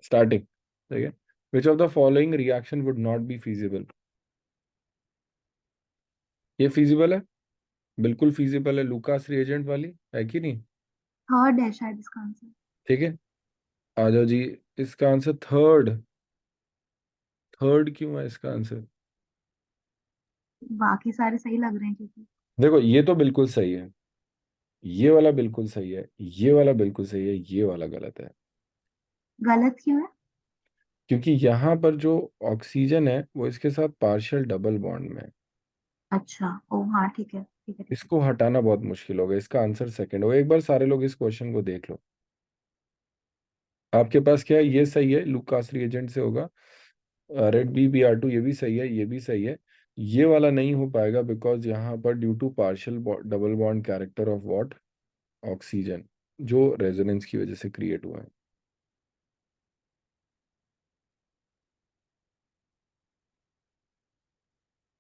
Starting, ठीक है। Which of the following reaction would not be feasible? ये feasible है, बिल्कुल फीजिबल है, लूकास रिएजेंट वाली है कि नहीं? थर्ड है शायद इसका आंसर। ठीक है, आ जाओ जी। इसका आंसर थर्ड। थर्ड क्यों है इसका आंसर? बाकी सारे सही लग रहे हैं क्योंकि। देखो ये तो बिल्कुल सही है, ये वाला बिल्कुल सही है, ये वाला बिल्कुल सही है, ये वाला गलत है। गलत क्यों है? क्योंकि यहाँ पर जो ऑक्सीजन है वो इसके साथ पार्शियल डबल बॉन्ड में है। अच्छा, ओ हाँ ठीक है ठीक है ठीक है। इसको हटाना बहुत मुश्किल होगा, इसका आंसर सेकंड होगा। एक बार सारे लोग इस क्वेश्चन को देख लो। आपके पास क्या है? ये सही है, लुकास रिएजेंट से होगा। रेड बी Br2 ये भी सही है, ये भी सही है। ये वाला नहीं हो पाएगा बिकॉज यहाँ पर due to partial double bond character of what, oxygen, जो रेजोनेंस की वजह से क्रिएट हुआ है।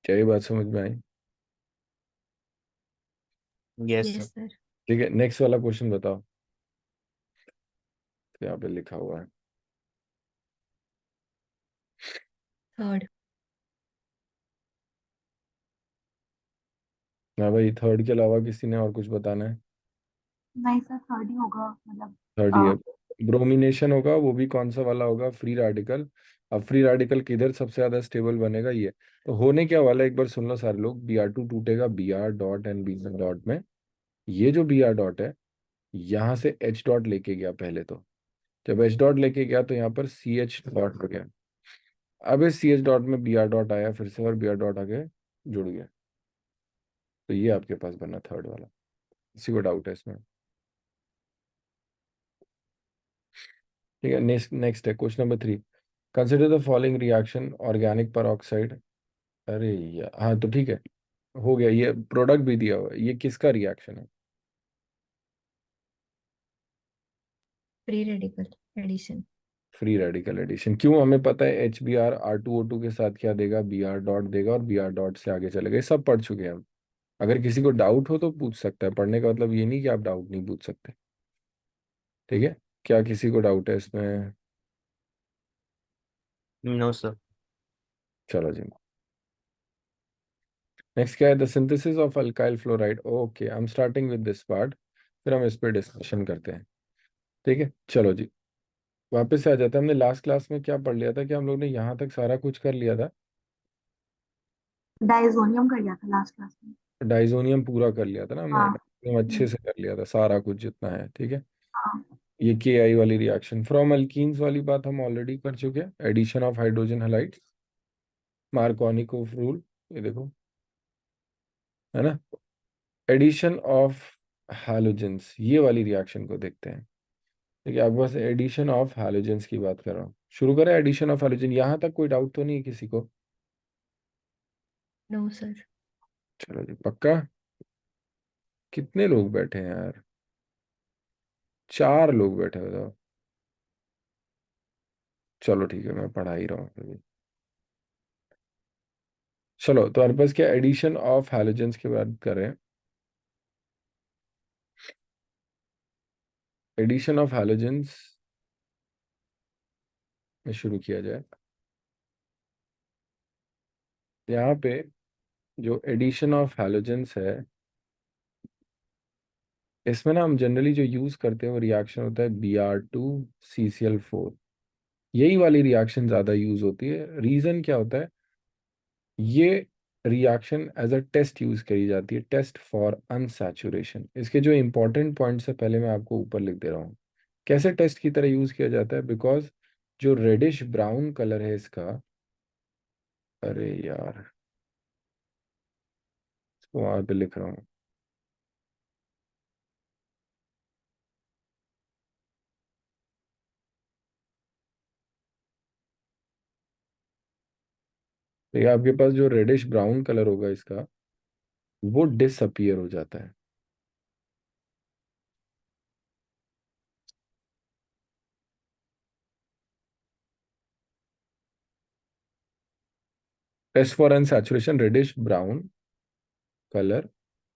क्या ये बात समझ में आई? Yes yes sir. सर। ठीक है, नेक्स्ट वाला क्वेश्चन बताओ। तो यहाँ पे लिखा हुआ है। थर्ड। ना भाई, थर्ड के अलावा किसी ने और कुछ बताना है? नहीं सर, थर्ड ही होगा मतलब। थर्ड ही है। ब्रोमिनेशन होगा, वो भी कौन सा वाला होगा? Free radical. अब फ्री रेडिकल किधर सबसे ज्यादा स्टेबल बनेगा? ये तो होने क्या वाला है, एक बार सुन लो सारे लोग। Br2 टूटेगा Br dot and Br dot में। ये जो Br डॉट है, यहाँ से H डॉट लेके गया पहले तो। जब H डॉट लेके गया तो यहाँ पर CH डॉट हो गया। अब इस CH डॉट में Br डॉट आया फिर से, और Br डॉट आगे जुड़ गया। तो ये आपके पास बना थर्ड वाला। किसी को डाउट है इसमें? ठीक है, नेक्स्ट नेक्स्ट है question number 3। Consider the following reaction organic पर ऑक्साइड। अरे यार, हाँ तो ठीक है, हो गया। ये प्रोडक्ट भी दिया हुआ है, ये किसका रिएक्शन है? Free radical addition. Free radical addition. क्यों? हमें पता है HBr R2O2 के साथ क्या देगा, Br डॉट देगा, और Br डॉट से आगे चलेगा। ये सब पढ़ चुके हैं हम। अगर किसी को डाउट हो तो पूछ सकता है, पढ़ने का मतलब ये नहीं कि आप डाउट नहीं पूछ सकते। ठीक है, क्या किसी को डाउट है इसमें? No sir. चलो जी। नेक्स्ट क्या है? The synthesis of alkyl fluoride. Okay, I am starting with this part, फिर हम इस पर डिस्कशन करते हैं। ठीक है, चलो जी, वापस से आ जाता है। हमने लास्ट क्लास में क्या पढ़ लिया था? कि हम लोग ने यहाँ तक सारा कुछ कर लिया था। डाइजोनियम कर लिया था लास्ट क्लास में। डाइजोनियम पूरा कर लिया था ना हमने, हाँ। डाइजोनियम अच्छे हम्म, से कर लिया था, सारा कुछ जितना है। ठीक है, हाँ। ये KI वाली रिएक्शन फ्रॉम अल्कीन्स वाली बात हम ऑलरेडी कर चुके हैं। Addition of hydrogen halides, Markovnikov rule, ये देखो, है ना। एडिशन ऑफ हैलोजेंस, ये वाली रिएक्शन को देखते हैं। ठीक है, अब बस एडिशन ऑफ हैलोजेंस की बात कर रहा हूँ। शुरू करें एडिशन ऑफ हैलोजन। यहाँ तक कोई डाउट तो नहीं है किसी को? No sir. चलो जी, पक्का? कितने लोग बैठे हैं यार? 4 लोग बैठे हो जाओ। चलो ठीक है, मैं पढ़ा ही रहा हूँ अभी। चलो, तो हमारे पास क्या एडिशन ऑफ हैलोजेंस की बात कर रहे हैं। एडिशन ऑफ हैलोजेंस में शुरू किया जाए। यहाँ पे जो एडिशन ऑफ हैलोजेंस है, इसमें ना हम जनरली जो यूज करते हैं वो रिएक्शन होता है Br2 CCl4। यही वाली रिएक्शन ज्यादा यूज होती है। रीजन क्या होता है? ये reaction as a test use करी जाती है, टेस्ट फॉर अनसैचुरेशन। इसके जो इंपॉर्टेंट पॉइंट्स है पहले मैं आपको ऊपर लिख दे रहा हूँ। कैसे टेस्ट की तरह यूज किया जाता है? बिकॉज जो रेडिश ब्राउन कलर है इसका, अरे यार, इसको वहां पे लिख रहा हूँ। तो ये आपके पास जो रेडिश ब्राउन कलर होगा इसका, वो डिसअपियर हो जाता है। Test for unsaturation, reddish brown colour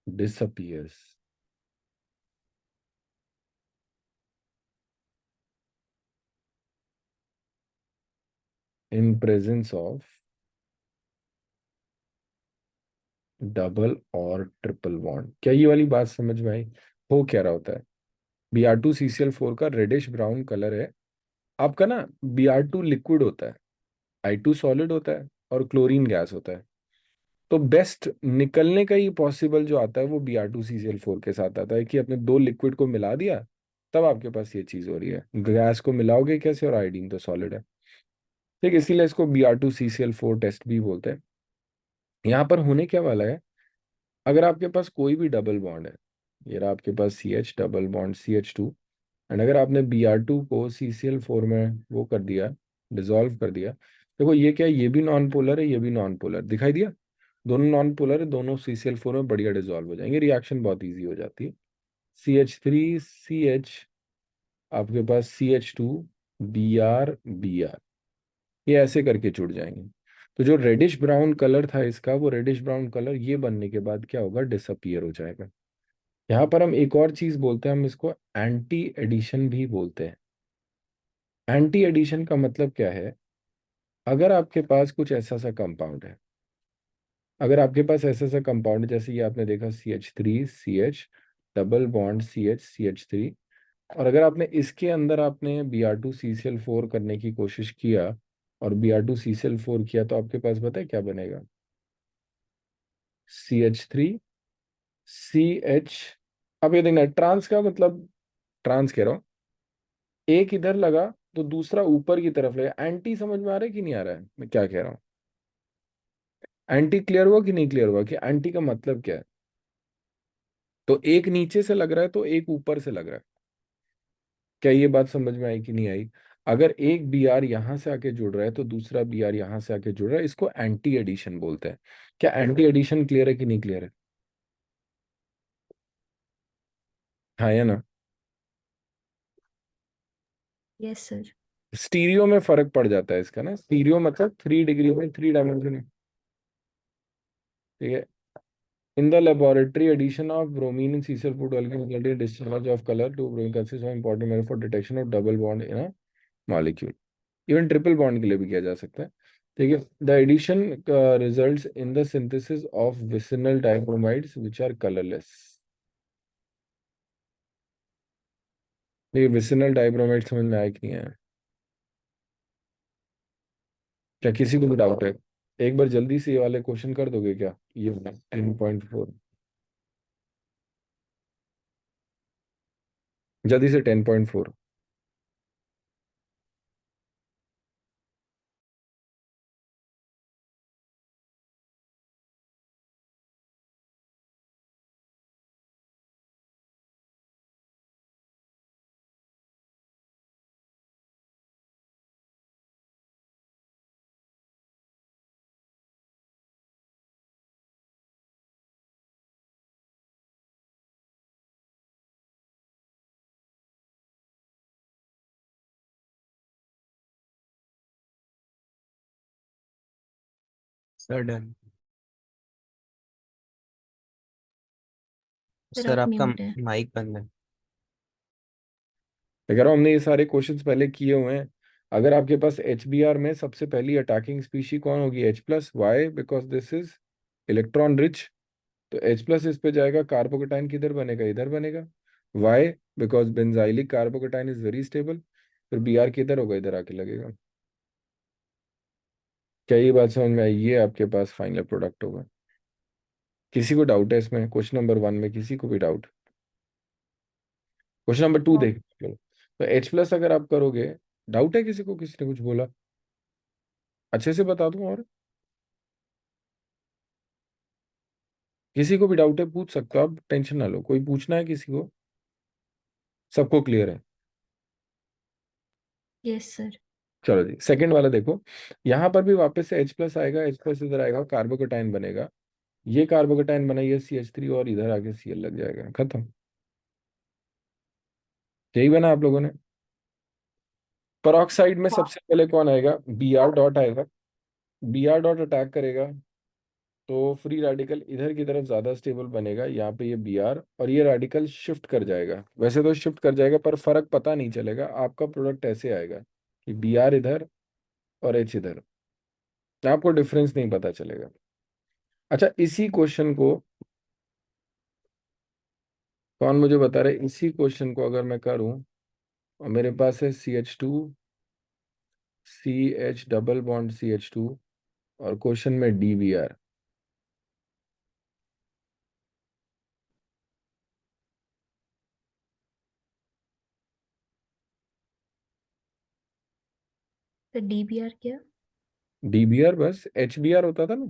disappears। In presence of double और ट्रिपल बॉन्ड। क्या ये वाली बात समझ में आई? हो क्या रहा होता है, Br2CCl4 का रेडिश ब्राउन कलर है आपका ना। Br2 लिक्विड होता है, I2 सॉलिड होता है, और क्लोरीन गैस होता है। तो बेस्ट निकलने का ही पॉसिबल जो आता है वो Br2CCl4 के साथ आता है, कि अपने दो लिक्विड को मिला दिया, तब आपके पास ये चीज हो रही है। गैस को मिलाओगे कैसे, और आयोडीन तो सॉलिड है। ठीक, इसीलिए इसको Br2CCl4 टेस्ट भी बोलते हैं। यहाँ पर होने क्या वाला है, अगर आपके पास कोई भी डबल बॉन्ड है, ये रहा आपके पास CH double bond CH2, and अगर आपने Br2 को CCl4 में वो कर दिया, डिसॉल्व कर दिया, देखो ये क्या है, ये भी नॉन पोलर है, ये भी नॉन पोलर, दिखाई दिया? दोनों नॉन पोलर है, दोनों CCl4 में बढ़िया डिसॉल्व हो जाएंगे, रिएक्शन बहुत ईजी हो जाती है। CH3CH, आपके पास CH2 Br, ये ऐसे करके जुड़ जाएंगे। तो जो रेडिश ब्राउन कलर था इसका, वो रेडिश ब्राउन कलर ये बनने के बाद क्या होगा, डिसअपियर हो जाएगा। यहाँ पर हम एक और चीज बोलते हैं, हम इसको एंटी एडिशन भी बोलते हैं। एंटी एडिशन का मतलब क्या है, अगर आपके पास कुछ ऐसा सा कंपाउंड है, अगर आपके पास ऐसा सा कंपाउंड जैसे ये आपने देखा CH3CH डबल बॉन्ड CH3, और अगर आपने इसके अंदर आपने Br2CCl4 करने की कोशिश किया और Br2CCl4 किया, तो आपके पास पता है क्या बनेगा, CH3CH। अब ये देखना, ट्रांस का मतलब, ट्रांस कह रहा हूँ, एक इधर लगा तो दूसरा ऊपर की तरफ लगा। एंटी समझ में आ रहा है कि नहीं आ रहा है मैं क्या कह रहा हूँ? एंटी क्लियर हुआ कि नहीं क्लियर हुआ, कि एंटी का मतलब क्या है? तो एक नीचे से लग रहा है तो एक ऊपर से लग रहा है। क्या ये बात समझ में आई कि नहीं आई? अगर एक Br यहां से आके जुड़ रहा है तो दूसरा Br यहां से आके जुड़ रहा है, इसको एंटी एडिशन बोलते हैं। क्या एंटी एडिशन क्लियर है कि नहीं क्लियर है? हाँ या ना? Yes sir. स्टीरियो में फर्क पड़ जाता है इसका ना, स्टीरियो मतलब 3 डिग्री में 3 डायमेंशन। ठीक है। In the laboratory, addition of bromine in CCl food alkene result in discharge of color to bromine consists of important method for detection of double bond in a molecule. Even triple bond के लिए भी किया जा सकता है। ठीक है। The addition results in the synthesis of vicinal dibromides which are colorless. देखिए vicinal dibromide समझ में आया कि नहीं आया? क्या किसी को भी डाउट है? एक बार जल्दी से ये वाले क्वेश्चन कर दोगे क्या, ये 10.4, जल्दी से 10.4। Sir done. सर सर आप आपका म्यूट है। माइक बंद है। मैं कह रहा हूँ हमने ये सारे क्वेश्चंस पहले किए हुए हैं। अगर आपके पास HBr में सबसे पहली अटैकिंग स्पीशी कौन होगी, H+, why because this is electron rich. तो H+ इस पे जाएगा, कार्बोकेटाइन किधर बनेगा, इधर बनेगा। Why because benzylic carbocation is very stable. फिर Br किधर होगा, इधर आके लगेगा। क्या ये बात समझ में आई? ये आपके पास फाइनल प्रोडक्ट होगा। किसी को डाउट है इसमें, क्वेश्चन नंबर 1 में किसी को भी डाउट? क्वेश्चन नंबर 2 हाँ। देख लो। तो H+ अगर आप करोगे, डाउट है किसी को, किसी ने कुछ बोला? अच्छे से बता दूं, और किसी को भी डाउट है पूछ सकते हो आप, टेंशन ना लो। कोई पूछना है किसी को? सबको क्लियर है? Yes sir. चलो जी, सेकंड वाला देखो। यहाँ पर भी वापस से H+ आएगा, H+ इधर आएगा, कार्बोकेटाइन बनेगा। ये कार्बोकेटाइन बना, ये CH3, और इधर आके Cl लग जाएगा, खत्म। यही बना आप लोगों ने। पेरोक्साइड में सबसे पहले कौन आएगा, Br डॉट आएगा। Br डॉट अटैक करेगा तो फ्री रेडिकल इधर की तरफ ज्यादा स्टेबल बनेगा, यहाँ पे ये Br, और ये रेडिकल शिफ्ट कर जाएगा। वैसे तो शिफ्ट कर जाएगा पर फर्क पता नहीं चलेगा, आपका प्रोडक्ट ऐसे आएगा कि Br इधर और H इधर, आपको डिफरेंस नहीं पता चलेगा। अच्छा, इसी क्वेश्चन को कौन मुझे बता रहे, इसी क्वेश्चन को अगर मैं करूं और मेरे पास है CH2 CH double bond CH2 और क्वेश्चन में DBr, तो DBr क्या? DBr बस HBr होता था ना,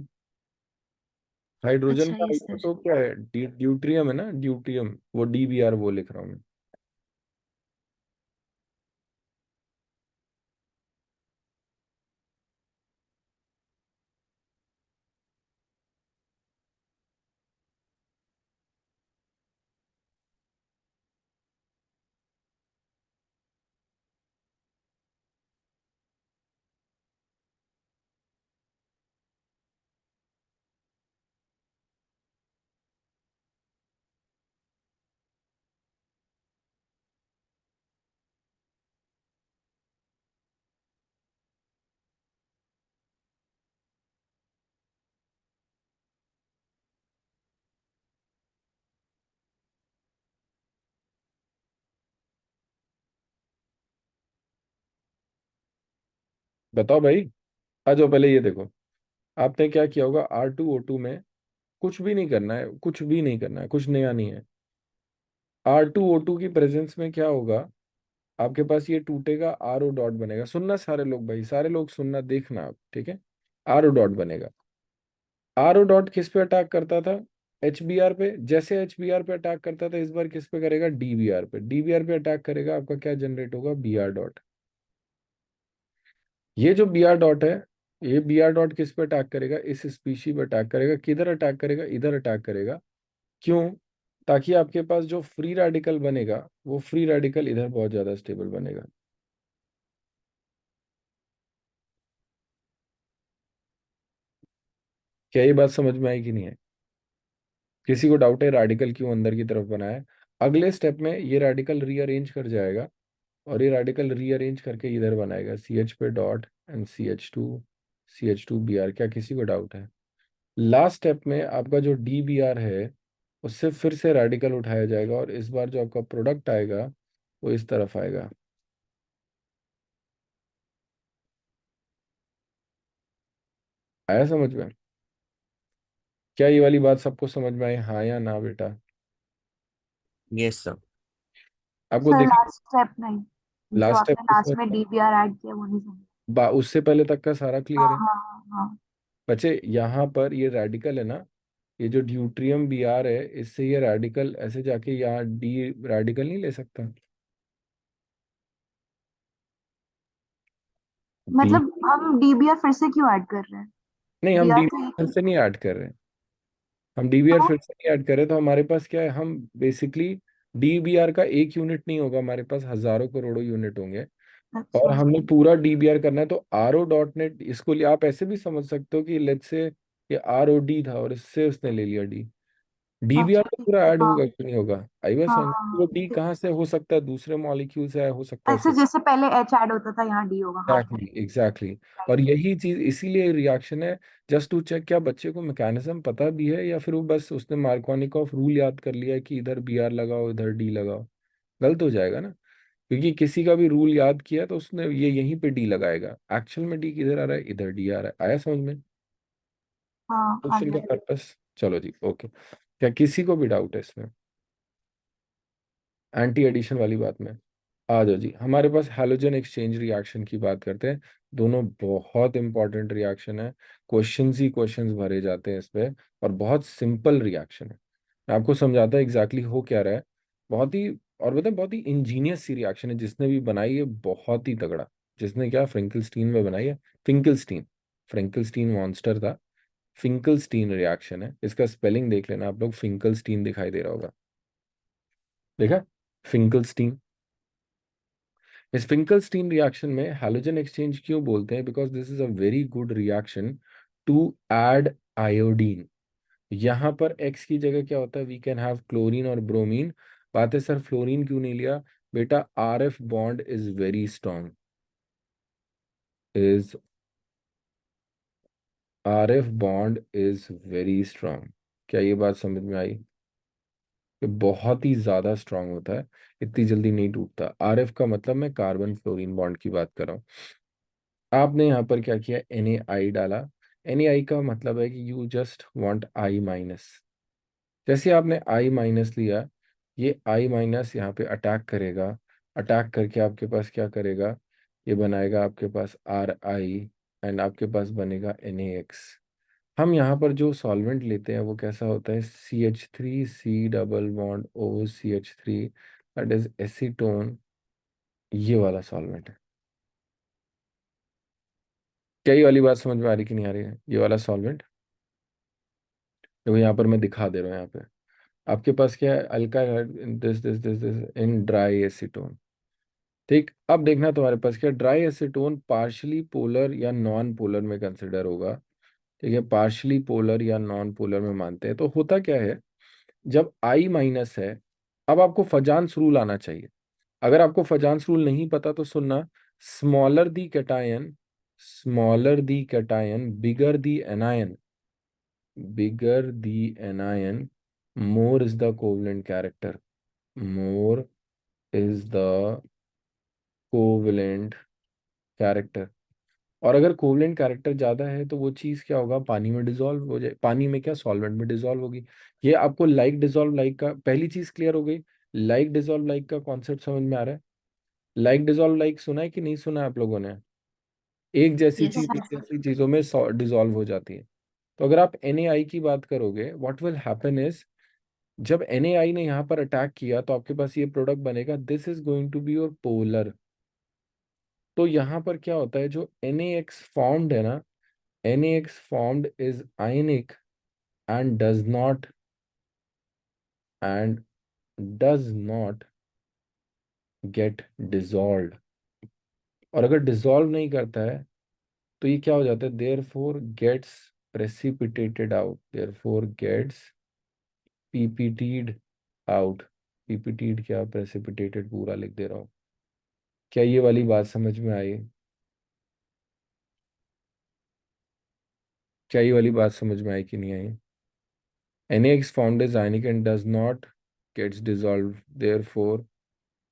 हाइड्रोजन अच्छा का ये सर। आइसोटोप तो क्या है, ड्यूट्रियम है ना, ड्यूट्रियम, वो DBr वो लिख रहा हूँ मैं। बताओ भाई, आ जाओ, पहले ये देखो, आपने क्या किया होगा, R2O2 में कुछ भी नहीं करना है, कुछ भी नहीं करना है, कुछ नया नहीं है। R2O2 की प्रेजेंस में क्या होगा, आपके पास ये टूटेगा, RO डॉट बनेगा, सुनना सारे लोग भाई, सारे लोग सुनना, देखना आप, ठीक है। RO डॉट बनेगा। RO डॉट किस पे अटैक करता था, HBr पे, जैसे HBr पे अटैक करता था, इस बार किस पे करेगा, DBr पे, DBr पे अटैक करेगा, आपका क्या जनरेट होगा, Br डॉट। ये जो Br डॉट है, ये Br डॉट किस पे अटैक करेगा, इस स्पीशी पे अटैक करेगा, किधर अटैक करेगा, इधर अटैक करेगा। क्यों, ताकि आपके पास जो फ्री रेडिकल बनेगा, वो फ्री रेडिकल इधर बहुत ज्यादा स्टेबल बनेगा। क्या ये बात समझ में आई कि नहीं है? किसी को डाउट है रेडिकल क्यों अंदर की तरफ बना है? अगले स्टेप में ये रेडिकल रीअरेंज कर जाएगा, और ये रेडिकल रीअरेंज करके इधर बनाएगा, CH पे डॉट एंड CH2 Br। क्या किसी को डाउट है? लास्ट स्टेप में आपका जो DBr है, उससे फिर से रेडिकल उठाया जाएगा, और इस बार जो आपका प्रोडक्ट आएगा वो इस तरफ आएगा। आया समझ में? क्या ये वाली बात सबको समझ में आई, हाँ या ना बेटा? Yes sir. आपको सर दिख, लास्ट स्टेप नहीं, जो लास्ट आपने स्टेप लास्ट में DBr ऐड किया वो नहीं समझ। उससे पहले तक का सारा हाँ क्लियर है? हाँ हाँ हाँ। बच्चे यहाँ पर ये रेडिकल है ना, ये जो ड्यूट्रियम Br है, इससे ये रेडिकल ऐसे जाके यहाँ डी रेडिकल नहीं ले सकता। डी, मतलब हम DBr फिर से क्यों ऐड कर रहे हैं? नहीं हम Br डी तो एक फिर ही। से नहीं ऐड कर रहे, हम DBr तो फिर से नहीं ऐड कर रहे, तो हमारे पास क्या है, हम बेसिकली DBr का एक यूनिट नहीं होगा, हमारे पास हजारों करोड़ों यूनिट होंगे, और अच्छा। हमने पूरा DBr करना है। तो RO डॉट नेट, इसको आप ऐसे भी समझ सकते हो कि लेट्स से ये ROD था और इससे उसने ले लिया D। DBr अच्छा तो ठीक पूरा है, ऐड हाँ होगा कि नहीं होगा? आई बात हाँ समझ, हाँ वो हाँ, D ठीक। कहाँ से हो सकता है, दूसरे मॉलिक्यूल से हो सकता है, ऐसे उसे जैसे पहले H ऐड होता था यहाँ D होगा, हाँ एग्जैक्टली एग्जैक्टली। और यही चीज इसीलिए रिएक्शन है, जस्ट टू चेक क्या बच्चे को मैकेनिज्म पता भी है, या फिर वो बस उसने मार्कोनिकॉफ रूल याद कर लिया है कि इधर Br लगाओ इधर D लगाओ। गलत हो जाएगा ना, क्योंकि किसी का भी रूल याद किया तो उसने ये यहीं पे D लगाएगा, एक्चुअल में D किधर आ रहा है, इधर D आ रहा है। आया समझ में हाँ आ क्वेश्चन का गया। पर्पस? चलो जी, ओके। क्या किसी को भी डाउट है इसमें, एंटी एडिशन वाली बात में? आ जाओ जी, हमारे पास हैलोजन एक्सचेंज रिएक्शन की बात करते हैं। दोनों बहुत इंपॉर्टेंट रिएक्शन है, क्वेश्चंस ही क्वेश्चंस भरे जाते हैं इस पे, और बहुत सिंपल रिएक्शन है। मैं आपको समझाता हूँ एग्जैक्टली हो क्या रहा है। बहुत ही, और बताएं, बहुत ही इंजीनियस सी रिएक्शन है, जिसने भी बनाई है बहुत ही तगड़ा। जिसने क्या, फ्रिंकलस्टीन में बनाई है, फिंकलस्टीन, फ्रिंकलस्टीन मॉन्स्टर था। फिंकलस्टीन रिएक्शन है, इसका स्पेलिंग देख लेना आप लोग, फिंकलस्टीन दिखाई दे रहा होगा, देखा, फिंकलस्टीन। इस फिंकलस्टीन रिएक्शन में हैलोजन एक्सचेंज क्यों बोलते हैं, because this is a very good reaction to add iodine. यहाँ पर X की जगह क्या होता है, वी कैन हैव क्लोरीन और ब्रोमीन। बात है सर फ्लोरीन क्यों नहीं लिया, बेटा RF bond is very strong, is RF bond is very strong. क्या ये बात समझ में आई? ये बहुत ही ज्यादा स्ट्रांग होता है, इतनी जल्दी नहीं टूटता। RF का मतलब मैं कार्बन फ्लोरीन बॉन्ड की बात कर रहा हूँ। आपने यहाँ पर क्या किया, NaI डाला। NaI का मतलब है कि you just want I minus. जैसे आपने I माइनस लिया, ये I माइनस यहाँ पे अटैक करेगा। अटैक करके आपके पास क्या करेगा, ये बनाएगा आपके पास RI, एंड आपके पास बनेगा NaX। हम यहाँ पर जो सॉल्वेंट लेते हैं वो कैसा होता है, CH3 C double bond OCH3, that is acetone. ये वाला सॉल्वेंट है। क्या ये वाली बात समझ में आ रही कि नहीं आ रही है? ये वाला सॉल्वेंट देखो यहाँ पर मैं दिखा दे रहा हूँ। यहाँ पे आपके पास क्या है, alkyl, this in dry acetone. ठीक, अब देखना तुम्हारे पास क्या, ड्राई एसीटोन पार्शली पोलर या नॉन पोलर में कंसिडर होगा। ठीक है, पार्शली पोलर या नॉन पोलर में मानते हैं। तो होता क्या है, जब I माइनस है, अब आपको फजांस रूल आना चाहिए। अगर आपको फजांस रूल नहीं पता तो सुनना, smaller the cation, smaller the cation, bigger the anion, bigger the anion, more is the covalent character. More is the covalent character. और अगर कोवलेंट कैरेक्टर ज्यादा है तो वो चीज क्या होगा, पानी में डिसॉल्व हो जाए। पानी में क्या, सॉल्वेंट में डिसॉल्व होगी। ये आपको लाइक डिसॉल्व लाइक का पहली चीज क्लियर हो गई। लाइक डिसॉल्व लाइक का कॉन्सेप्ट समझ में आ रहा है? लाइक डिसॉल्व लाइक सुना है कि नहीं सुना है आप लोगों ने? एक जैसी Yes, चीज sir. एक जैसी चीजों में डिसॉल्व हो जाती है। तो अगर आप NaI की बात करोगे, व्हाट विल हैपन इज, जब NaI ने यहाँ पर अटैक किया तो आपके पास ये प्रोडक्ट बनेगा, this is going to be your polar. तो यहाँ पर क्या होता है, जो NaX फॉर्म्ड है ना, NaX formed is ionic and and does not gate dissolved. और अगर डिसॉल्व नहीं करता है तो ये क्या हो जाता है, therefore gets precipitated out, therefore gets ppted out. Ppted क्या, प्रेसिपिटेटेड पूरा लिख दे रहा हूँ। क्या ये वाली बात समझ में आई? क्या ये वाली बात समझ में आई कि नहीं आई? NaX formed is ionic and does not gets dissolved, therefore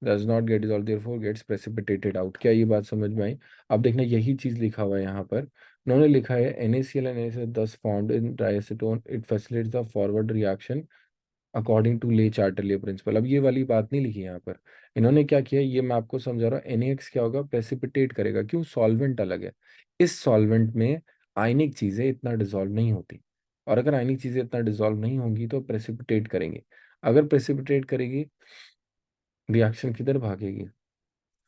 does not get dissolved, therefore gets precipitated out। क्या ये बात समझ में आई? अब देखना, यही चीज लिखा हुआ है यहाँ पर। उन्होंने लिखा है NaCl and NaCl thus formed in diacetone, it facilitates the forward reaction according to le Chatelier principal. अब ये वाली बात नहीं लिखी यहाँ पर। इन्होंने क्या किया, ये मैं आपको समझा रहा हूँ। NaX क्या होगा, प्रेसिपिटेट करेगा। क्यों, सॉल्वेंट अलग है। इस सॉल्वेंट में आयनिक चीजें इतना डिसॉल्व नहीं होती, और अगर आयनिक चीजें इतना डिसॉल्व नहीं होंगी तो प्रेसिपिटेट करेंगे। अगर प्रेसिपिटेट करेगी, रिएक्शन किधर भागेगी,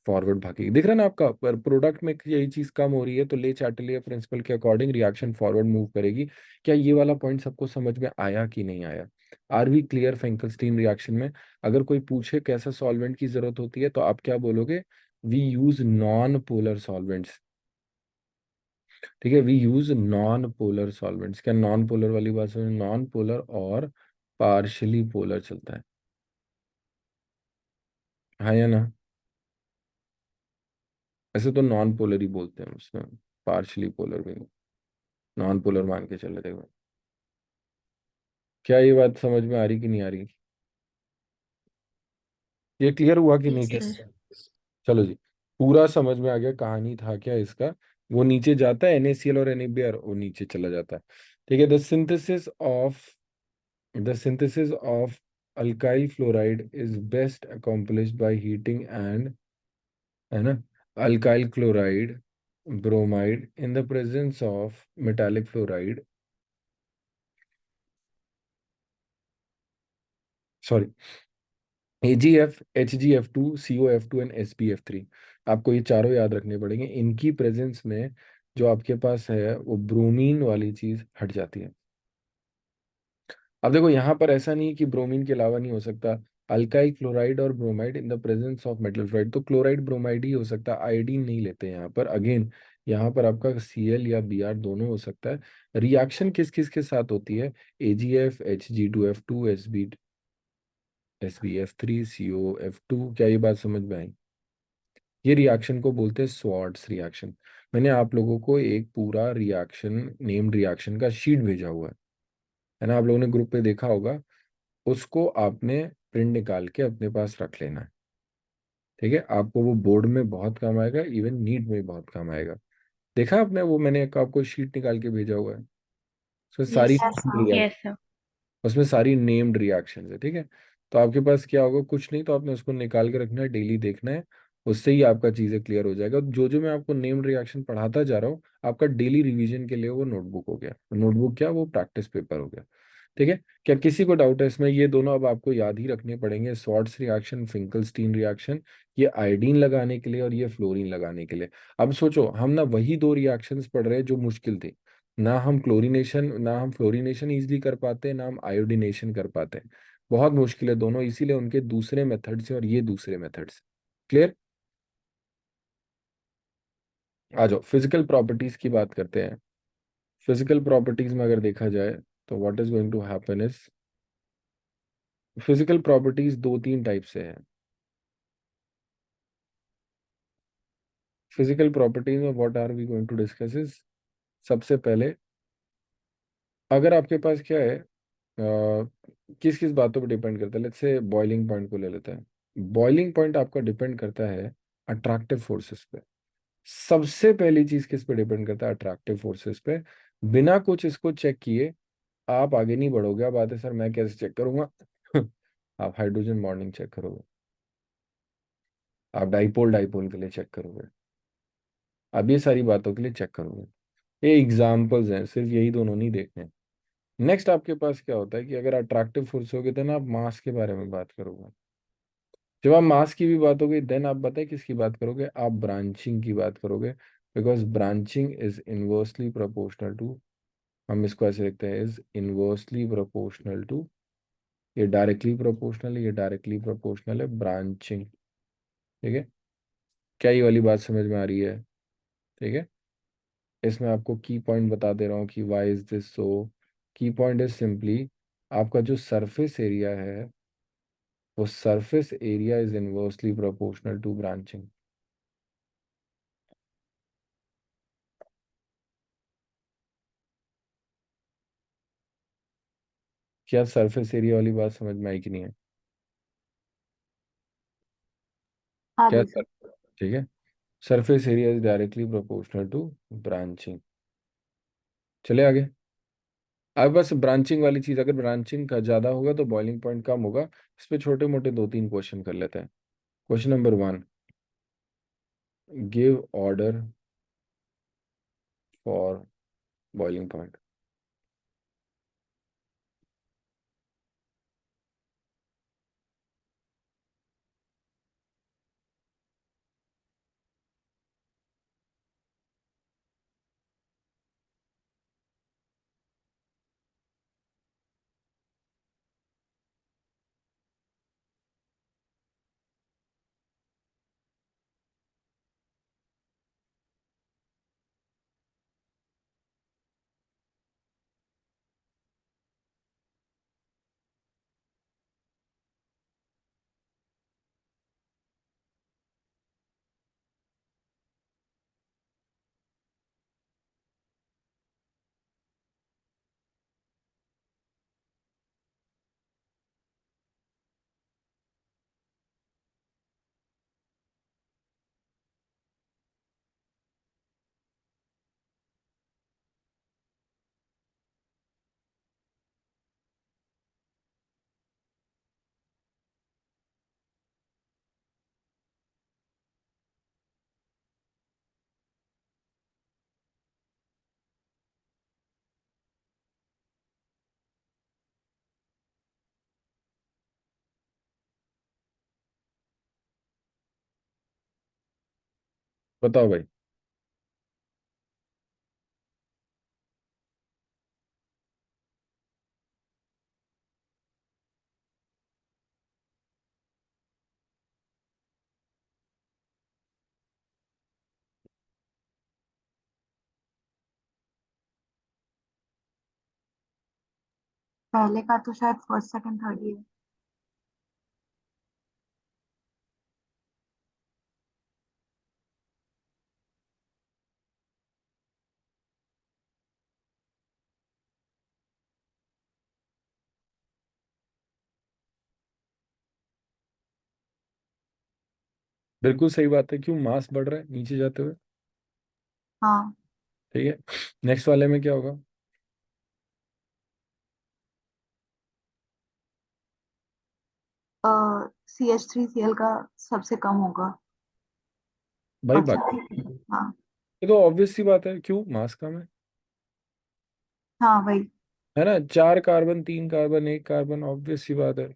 फॉरवर्ड भागेगी। दिख रहा है ना आपका, पर प्रोडक्ट में यही चीज कम हो रही है तो ले चार्टलियर प्रिंसिपल के अकॉर्डिंग रिएक्शन फॉरवर्ड मूव करेगी। क्या ये वाला पॉइंट सबको समझ में आया कि नहीं आया? आर वी क्लियर फेंकलस्टीन रिएक्शन में? अगर कोई पूछे कैसा सॉल्वेंट की जरूरत होती है तो आप क्या बोलोगे, we use non polar solvents. ठीक है, we use non polar solvents. क्या नॉन पोलर वाली बात समझ, नॉन पोलर और पार्शली पोलर चलता है, हाँ या ना? ऐसे तो नॉन पोलर ही बोलते हैं उसमें, पार्शली पोलर भी नहीं, नॉन पोलर मान के चले थे। क्या ये बात समझ में आ रही कि नहीं आ रही? ये क्लियर हुआ कि नहीं Yes, क्लियर? sir. चलो जी, पूरा समझ में आ गया। कहानी था क्या इसका, वो नीचे जाता है NaCl और NaBr, वो नीचे चला जाता है। ठीक है, the synthesis of alkyl fluoride is best accomplished by heating and, है ना, alkyl chloride bromide in the presence of metallic fluoride, sorry, AgF, HgF2, COF2 and SbF3। आपको ये चारों याद रखने पड़ेंगे। इनकी प्रेजेंस में जो आपके पास है वो ब्रोमीन वाली चीज हट जाती है। अब देखो यहाँ पर ऐसा नहीं है कि ब्रोमीन के अलावा नहीं हो सकता। अल्काइल क्लोराइड और bromide in the presence of metal fluoride, तो क्लोराइड ब्रोमाइड ही हो सकता है, आयोडीन नहीं लेते यहाँ पर। अगेन यहाँ पर आपका Cl या Br दोनों हो सकता है। रिएक्शन किस किस के साथ होती है, AgF, Hg2F2, SbF3, COF2। क्या ये बात समझ में आई? ये रिएक्शन को बोलते हैं स्वार्ट्स रिएक्शन। मैंने आप लोगों को एक पूरा रिएक्शन, नेम्ड रिएक्शन का शीट भेजा हुआ है ना, आप लोगों ने ग्रुप पे देखा होगा। उसको आपने प्रिंट निकाल के अपने पास रख लेना है। ठीक है, आपको वो बोर्ड में बहुत काम आएगा, इवन नीट में भी बहुत काम आएगा। देखा आपने वो, मैंने एक आपको शीट निकाल के भेजा हुआ है। उसमें यस सारी सर। Yes sir. उसमें सारी नेम्ड रिएक्शन है। ठीक है, तो आपके पास क्या होगा, कुछ नहीं, तो आपने उसको निकाल के रखना है, डेली देखना है। उससे ही आपका चीज़ें क्लियर हो जाएगा। जो जो मैं आपको नेम्ड रिएक्शन पढ़ाता जा रहा हूँ, आपका डेली रिवीजन के लिए वो नोटबुक हो गया। नोटबुक क्या, वो प्रैक्टिस पेपर हो गया। ठीक है, क्या किसी को डाउट है इसमें? ये दोनों अब आपको याद ही रखने पड़ेंगे, शॉर्ट्स रिएक्शन, फिंकलस्टीन रिएक्शन। ये आयोडीन लगाने के लिए और ये फ्लोरीन लगाने के लिए। अब सोचो, हम ना वही दो रिएक्शंस पढ़ रहे हैं जो मुश्किल थी। ना हम फ्लोरिनेशन इजीली कर पाते, ना हम आयोडीनेशन कर पाते। बहुत मुश्किल है दोनों, इसीलिए उनके दूसरे मेथड से और ये दूसरे मेथड से। क्लियर? आ जाओ, फिजिकल प्रॉपर्टीज की बात करते हैं। फिजिकल प्रॉपर्टीज में अगर देखा जाए, तो what is going to happen is, physical properties दो तीन टाइप से है। फिजिकल प्रॉपर्टीज में what are we going to discuss is, सबसे पहले, अगर आपके पास क्या है, किस किस बातों पर डिपेंड करता है, लेट्स से बॉइलिंग पॉइंट को ले लेते हैं। बॉइलिंग पॉइंट आपका डिपेंड करता है अट्रैक्टिव फोर्सेस पे। सबसे पहली चीज किस पे डिपेंड करता है, अट्रैक्टिव फोर्सेस पे। बिना कुछ इसको चेक किए आप आगे नहीं बढ़ोगे। अब आते सर मैं कैसे चेक करूंगा? आप हाइड्रोजन बॉन्डिंग चेक करोगे, आप डाइपोल डाइपोल के लिए चेक करोगे, आप ये सारी बातों के लिए चेक करोगे। ये एग्जाम्पल्स हैं, सिर्फ यही दोनों नहीं देखने। नेक्स्ट आपके पास क्या होता है कि अगर अट्रैक्टिव फोर्स होगे तो ना आप मास के बारे में बात करोगे। जब आप मास की भी बात होगी, देन आप बताए किसकी बात करोगे, आप ब्रांचिंग की बात करोगे। Because branching is inversely proportional to, हम इसको ऐसे लिखते हैं, इज इनवर्सली प्रोपोर्शनल टू, ये डायरेक्टली प्रोपोर्शनल है, ये डायरेक्टली प्रोपोर्शनल है ब्रांचिंग। ठीक है, क्या ये वाली बात समझ में आ रही है? ठीक है, इसमें आपको की पॉइंट बता दे रहा हूँ कि वाई इज दिस सो। की पॉइंट इज सिंपली, आपका जो सरफेस एरिया है, वो surface area is inversely proportional to branching. क्या सरफेस एरिया वाली बात समझ में आई कि नहीं है? हाँ क्या जी सर। सर? ठीक है, surface area is directly proportional to branching. चले आगे। अब बस ब्रांचिंग वाली चीज, अगर ब्रांचिंग का ज्यादा होगा तो बॉइलिंग पॉइंट कम होगा। इस पे छोटे मोटे दो तीन क्वेश्चन कर लेते हैं। Question number 1, give order for boiling point. बताओ भाई। पहले का तो शायद फर्स्ट सेकंड थर्ड ही है। बिल्कुल सही बात है, क्यों मास बढ़ रहा है नीचे जाते हुए। हाँ। ठीक है, नेक्स्ट वाले में क्या होगा? CH3Cl का सबसे कम होगा। भाई अच्छा बाकी ठीक है, हाँ। ये तो ऑब्वियस सी बात है, क्यों मास कम हाँ वही। है ना? 4 कार्बन 3 कार्बन 1 कार्बन, ऑब्वियस सी बात है।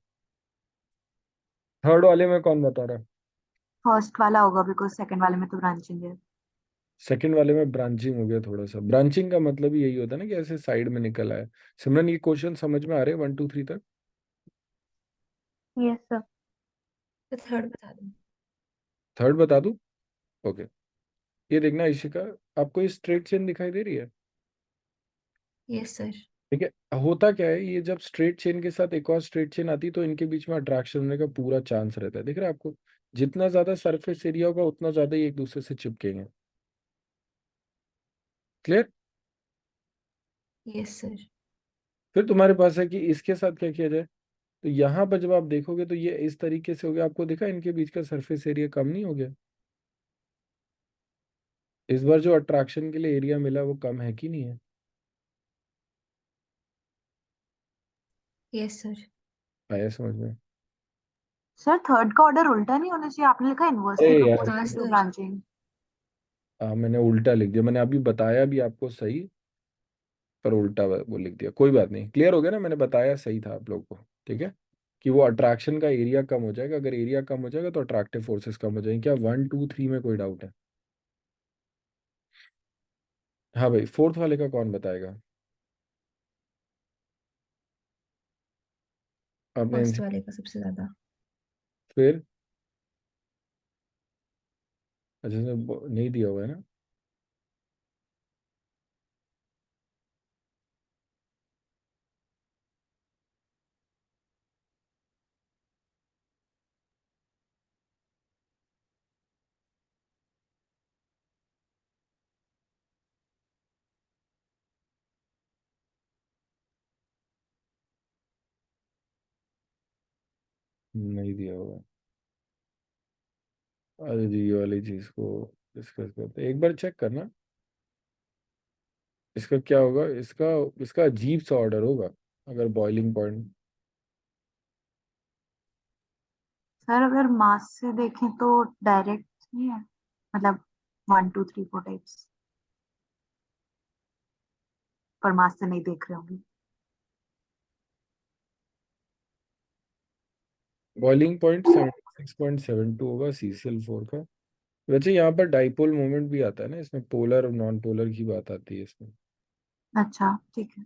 थर्ड वाले में कौन बता रहा है? फर्स्ट वाला होगा बिकॉज सेकंड वाले में तो ब्रांचिंग है। सेकंड वाले में ब्रांचिंग हो गया थोड़ा सा। ब्रांचिंग का मतलब ही यही होता है ना कि ऐसे साइड में निकल आए। सिमरन, ये क्वेश्चन समझ में आ रहे हैं 1 2 3 तक? Yes sir. तो थर्ड बता दो। थर्ड बता दूं? ओके। ये देखना इशिका, आपको ये स्ट्रेट चेन दिखाई दे रही है? Yes sir. ठीक है, होता क्या है, ये जब स्ट्रेट चेन के साथ एक और स्ट्रेट चेन आती है तो इनके बीच में अट्रैक्शन होने का पूरा चांस रहता है। दिख रहा है आपको? जितना ज्यादा सरफेस एरिया होगा उतना ज्यादा ही एक दूसरे से चिपकेंगे। क्लियर? Yes sir. फिर तुम्हारे पास है कि इसके साथ क्या किया जाए। तो यहाँ पर जब आप देखोगे तो ये इस तरीके से हो गया, आपको दिखा इनके बीच का सरफेस एरिया कम नहीं हो गया? इस बार जो अट्रैक्शन के लिए एरिया मिला वो कम है कि नहीं है? Yes sir. आया समझ में? सर थर्ड का ऑर्डर उल्टा नहीं होना चाहिए, आपने लिखा अरे इनवर्सली यार, हाँ प्रोपोर्शनल टू सर। ब्रांचिंग। मैंने उल्टा लिख दिया। मैंने अभी बताया भी आपको सही, पर उल्टा वो लिख दिया। कोई बात नहीं, क्लियर हो गया ना? मैंने बताया सही था आप लोग को। ठीक है, कि वो अट्रैक्शन का एरिया कम हो जाएगा। अगर एरिया कम हो जाएगा तो अट्रैक्टिव फोर्सेस कम हो जाएंगे। क्या 1 2 3 में कोई डाउट है? हाँ भाई, फोर्थ वाले का कौन बताएगा? आपने फर्स्ट आंसर? वाले का सबसे ज्यादा। फिर अच्छा नहीं दिया हुआ है ना? नहीं दिया हुआ है। अरे जी, ये वाली चीज को डिस्कस करते हैं। एक बार चेक करना इसका क्या होगा। इसका इसका अजीब सा ऑर्डर होगा अगर बॉइलिंग पॉइंट। सर अगर मास से देखें तो डायरेक्ट नहीं है, मतलब 1 2 3 4 टाइप्स, पर मास से नहीं देख रहे होंगे। बॉइलिंग पॉइंट 76.72 होगा CCl4 का। वैसे यहाँ पर डाइपोल मोमेंट भी आता है ना, इसमें पोलर और नॉन पोलर की बात आती है इसमें। अच्छा ठीक है।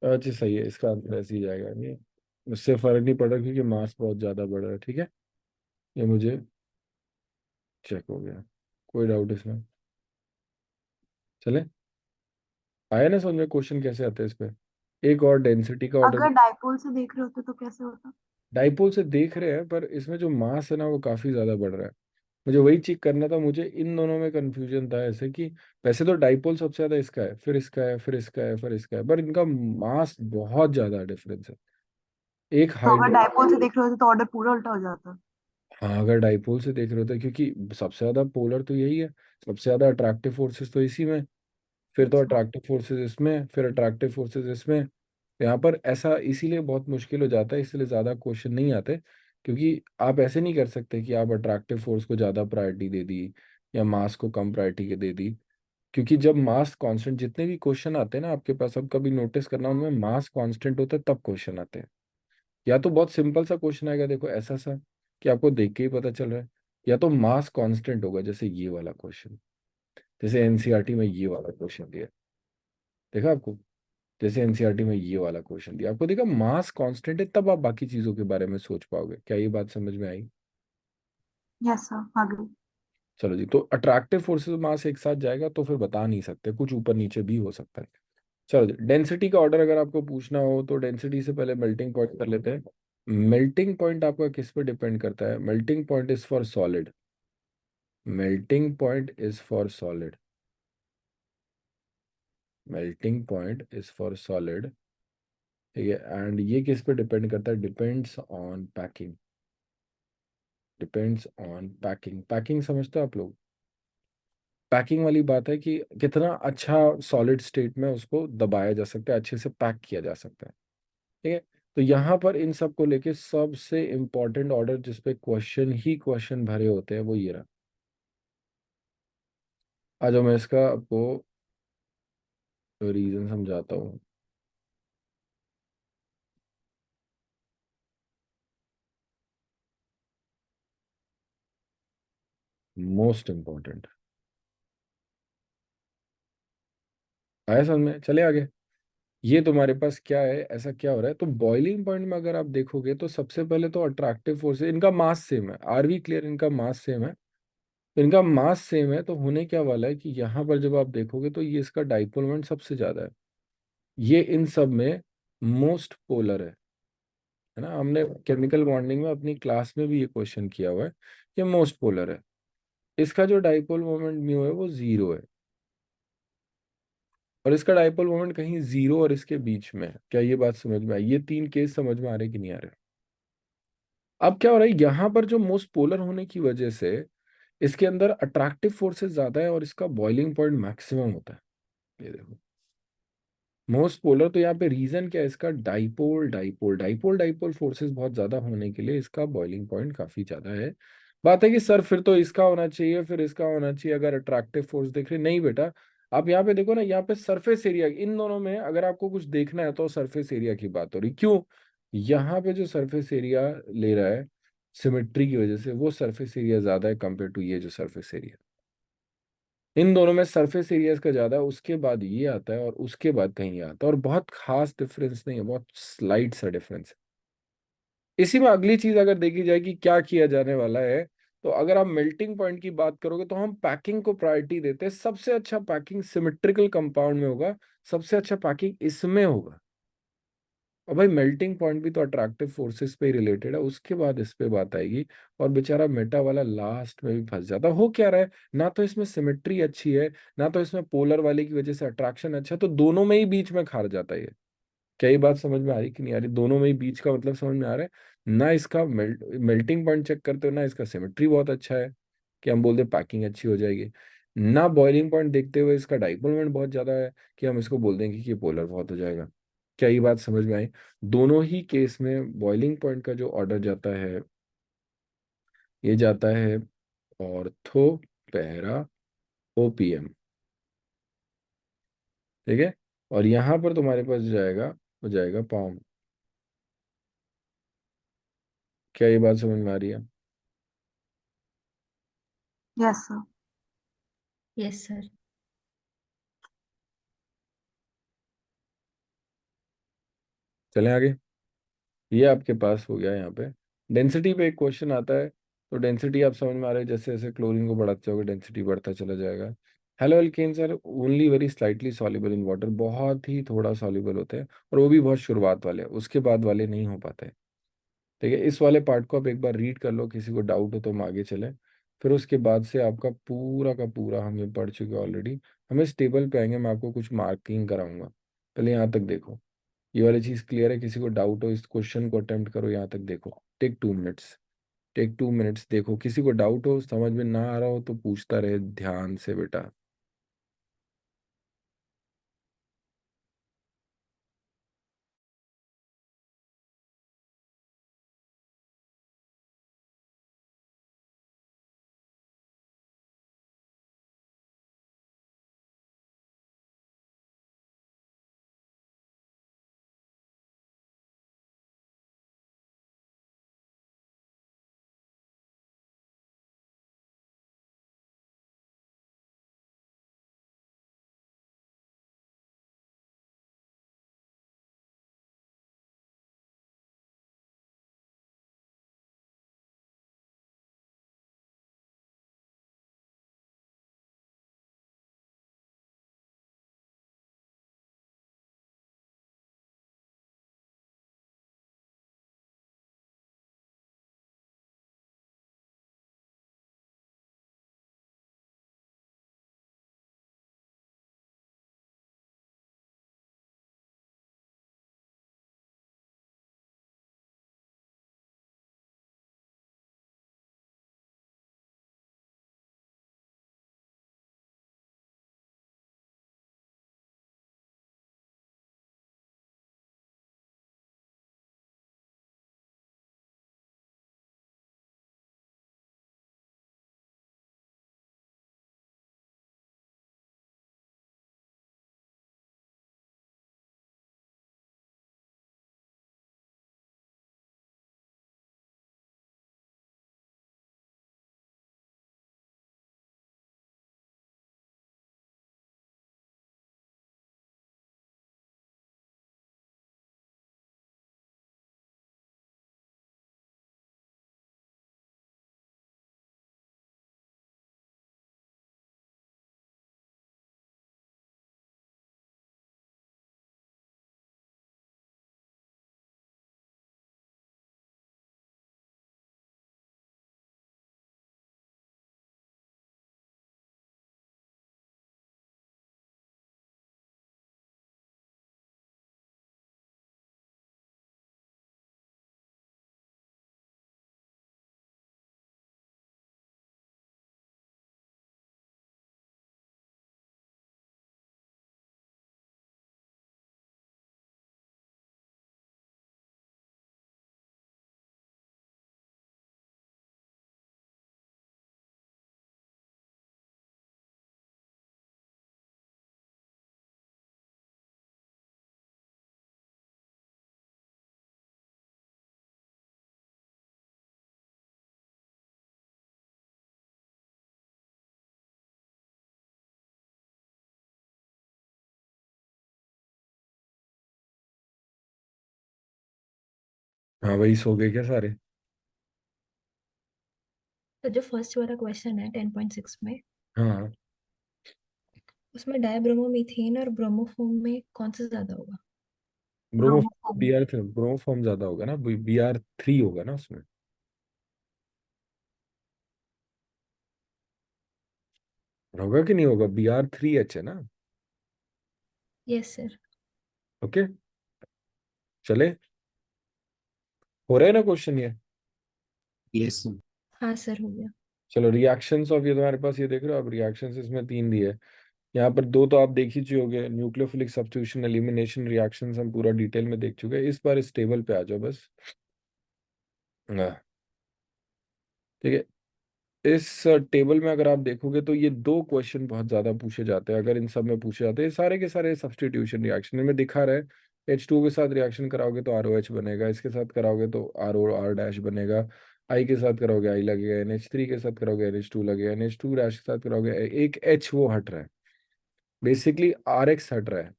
अच्छा सही है, इसका आंसर ऐसे ही जाएगा। नहीं, उससे फर्क नहीं पड़ रहा क्योंकि मास बहुत ज्यादा बढ़ रहा है। ठीक है, ये मुझे चेक हो गया। कोई डाउट इसमें? चले, आया ना समझ में क्वेश्चन कैसे आते हैं इस पे? एक और डेंसिटी का ऑर्डर। अगर डाइपोल से देख रहे होते तो कैसे होता? डाइपोल से देख रहे हैं पर इसमें जो मास है ना वो काफी ज्यादा बढ़ रहा है। मुझे वही चेक करना था। मुझे इन दोनों में कंफ्यूजन था ऐसे कि वैसे तो डाइपोल सबसे ज्यादा इसका है, फिर इसका है, फिर इसका है, फिर इसका है, पर इनका मास बहुत ज्यादा डिफरेंस है। एक तो अगर हाइड्रो डाइपोल से देख रहे होते तो ऑर्डर पूरा उल्टा हो जाता। हाँ, अगर डाइपोल से देख रहे होते, क्योंकि सबसे ज्यादा पोलर तो यही है, सबसे ज्यादा अट्रैक्टिव फोर्सेस तो इसी में, फिर तो अच्छा। अट्रैक्टिव फोर्सेस इसमें, फिर अट्रैक्टिव फोर्सेस इसमें। यहाँ पर ऐसा इसीलिए बहुत मुश्किल हो जाता है, इसलिए ज्यादा क्वेश्चन नहीं आते। क्योंकि आप ऐसे नहीं कर सकते कि आप अट्रैक्टिव फोर्स को ज्यादा प्रायोरिटी दे दी या मास को कम प्रायोरिटी के दे दी। क्योंकि जब मास कांस्टेंट, जितने भी क्वेश्चन आते हैं ना आपके पास, अब कभी नोटिस करना उनमें मास कांस्टेंट होता है तब क्वेश्चन आते हैं। या तो बहुत सिंपल सा क्वेश्चन आएगा, देखो ऐसा सा कि आपको देख के ही पता चल रहा है, या तो मास कांस्टेंट होगा जैसे ये वाला क्वेश्चन, जैसे एनसीईआरटी में ये वाला क्वेश्चन दिया। देखा आपको? जैसे एनसीईआरटी में ये वाला क्वेश्चन दिया, आपको देखा मास कांस्टेंट है, तब आप बाकी चीजों के बारे में सोच पाओगे। क्या ये बात समझ में आई? Yes sir, agree. चलो जी, तो अट्रैक्टिव फोर्सेस मास एक साथ जाएगा तो फिर बता नहीं सकते, कुछ ऊपर नीचे भी हो सकता है। चलो डेंसिटी का ऑर्डर अगर आपको पूछना हो तो डेंसिटी से पहले मेल्टिंग पॉइंट कर लेते हैं। मेल्टिंग पॉइंट आपका किस पे डिपेंड करता है? Melting point is for solid. Melting point is for solid. Melting point is for solid. ठीक है, एंड ये किस पे डिपेंड करता है? Depends on packing. Depends on packing. Packing समझते हो आप लोग? पैकिंग वाली बात है कि कितना अच्छा सॉलिड स्टेट में उसको दबाया जा सकता है, अच्छे से पैक किया जा सकता है। ठीक है, तो यहाँ पर इन सब को लेके सबसे इंपॉर्टेंट ऑर्डर जिसपे क्वेश्चन ही क्वेश्चन भरे होते हैं वो ये रहा। आज मैं इसका आपको रीजन समझाता हूँ। मोस्ट इंपॉर्टेंट आया समझ में? चले आगे। ये तुम्हारे पास क्या है, ऐसा क्या हो रहा है? तो बॉइलिंग पॉइंट में अगर आप देखोगे तो सबसे पहले तो अट्रैक्टिव फोर्स, इनका मास सेम है। Are we clear? इनका मास सेम है। तो इनका मास सेम है तो होने क्या वाला है कि यहाँ पर जब आप देखोगे तो ये इसका डाइपोल मोमेंट सबसे ज्यादा है। ये इन सब में मोस्ट पोलर है ना? हमने केमिकल बॉन्डिंग में अपनी क्लास में भी ये क्वेश्चन किया हुआ है। ये मोस्ट पोलर है। इसका जो डाइपोल मोमेंट म्यू है वो 0 है, और इसका डाइपोल मोमेंट कहीं 0 और इसके बीच में है। क्या ये बात समझ में आई? ये तीन केस समझ में आ रहे कि नहीं आ रहे? अब क्या हो रहा है, यहाँ पर जो मोस्ट पोलर होने की वजह से इसके अंदर अट्रैक्टिव फोर्सेस ज्यादा है और इसका बॉइलिंग पॉइंट मैक्सिमम होता है। ये देखो, मोस्ट पोलर। तो यहाँ पे रीजन क्या है इसका? Dipole dipole dipole dipole forces बहुत ज्यादा होने के लिए इसका बॉइलिंग पॉइंट काफी ज्यादा है। बात है कि सर फिर तो इसका होना चाहिए, फिर इसका होना चाहिए अगर अट्रैक्टिव फोर्स देख रहे। नहीं बेटा, आप यहाँ पे देखो ना, यहाँ पे सरफेस एरिया इन दोनों में अगर आपको कुछ देखना है तो सरफेस एरिया की बात हो रही। क्यों? यहाँ पे जो सरफेस एरिया ले रहा है सिमेट्री की वजह से, वो सरफेस एरिया ज्यादा है कंपेयर टू ये जो सरफेस एरिया। इन दोनों में सरफेस एरियाज का ज्यादा है, उसके बाद ये आता है और उसके बाद कहीं ये आता है, और बहुत खास डिफरेंस नहीं है, बहुत स्लाइट सा डिफरेंस है। इसी में अगली चीज अगर देखी जाए कि क्या किया जाने वाला है, तो अगर आप मेल्टिंग पॉइंट की बात करोगे तो हम पैकिंग को प्रायोरिटी देते हैं। सबसे अच्छा पैकिंग सिमेट्रिकल कंपाउंड में होगा, सबसे अच्छा पैकिंग इसमें होगा। और भाई मेल्टिंग पॉइंट भी तो अट्रैक्टिव फोर्सेस पे रिलेटेड है, उसके बाद इस पे बात आएगी। और बेचारा मेटा वाला लास्ट में भी फंस जाता है। हो क्या रहा है, ना तो इसमें सिमेट्री अच्छी है, ना तो इसमें पोलर वाले की वजह से अट्रैक्शन अच्छा है, तो दोनों में ही बीच में खार जाता है ये। क्या ये बात समझ में आ रही कि नहीं आ रही? दोनों में ही बीच का मतलब समझ में आ रहा है ना? इसका मेल्टिंग पॉइंट चेक करते हो ना, इसका सिमेट्री बहुत अच्छा है कि हम बोलते पैकिंग अच्छी हो जाएगी, ना बॉइलिंग पॉइंट देखते हुए इसका डाइपोल मोमेंट बहुत ज्यादा है कि हम इसको बोल देंगे कि ये पोलर बहुत हो जाएगा। क्या ये बात समझ में आई? दोनों ही केस में बॉइलिंग पॉइंट का जो ऑर्डर जाता है ये जाता है ऑर्थो, पैरा, ओपीएम। ठीक है, और यहाँ पर तुम्हारे पास जाएगा, हो जाएगा पाम। क्या ये बात समझ में आ रही है? Yes sir. Yes sir. चलें आगे। ये आपके पास हो गया यहाँ पे। डेंसिटी पे एक क्वेश्चन आता है, तो डेंसिटी आप समझ में आ रहे हैं, जैसे जैसे क्लोरीन को बढ़ाते जाओगे डेंसिटी बढ़ता चला जाएगा। Haloalkanes are only very slightly soluble in water, बहुत ही थोड़ा सॉल्युबल होते हैं, और वो भी बहुत शुरुआत वाले, उसके बाद वाले नहीं हो पाते। ठीक है, इस वाले पार्ट को आप एक बार रीड कर लो, किसी को डाउट हो तो हम आगे चलें। फिर उसके बाद से आपका पूरा का पूरा हम ये पढ़ चुके ऑलरेडी। हम इस टेबल पे आएंगे, मैं आपको कुछ मार्किंग कराऊंगा। पहले यहाँ तक देखो, ये वाली चीज क्लियर है? किसी को डाउट हो इस क्वेश्चन को अटेम्प्ट करो, यहाँ तक देखो। Take 2 minutes. टेक 2 मिनट्स देखो, किसी को डाउट हो, समझ में ना आ रहा हो तो पूछता रहे ध्यान से बेटा। हाँ वही सो गए क्या सारे? तो जो फर्स्ट वाला क्वेश्चन है 10.6 में, हाँ उसमें डायब्रोमोमीथेन और ब्रोमोफोम में कौन सा ज्यादा होगा? ब्रोमो ब्रोमोफोम। ब्रोमोफॉर्म ज्यादा होगा ना, Br3 होगा ना उसमें। होगा कि नहीं होगा? Br3H है ना। Yes sir. ओके चले, हो रहा है ना क्वेश्चन ये। Yes, sir. हाँ सर, हो गया। चलो रिएक्शंस ऑफ, ये तुम्हारे पास ये देख रहे हो आप, रिएक्शंस इसमें तीन दिए। यहाँ पर दो तो आप देख ही चुके होगे, न्यूक्लियोफिलिक सब्स्टिट्यूशन एलिमिनेशन रिएक्शंस हम पूरा डिटेल में देख चुके हैं। इस बार इस टेबल पे आ जाओ बस। हाँ, ठीक है। इस टेबल में अगर आप देखोगे तो ये दो क्वेश्चन बहुत ज्यादा पूछे जाते हैं, अगर इन सब में पूछे जाते हैं सारे के सारे सब्स्टिट्यूशन रिएक्शन में दिखा रहा है। H2 के साथ रिएक्शन कराओगे तो ROH बनेगा, इसके साथ कराओगे तो RO R डैश बनेगा। आई के साथ करोगे आई लगेगा, NH3 के साथ करोगे NH2 लगेगा, NH2 डैश के साथ करोगे एक H वो हट रहा है, बेसिकली RX हट रहा है,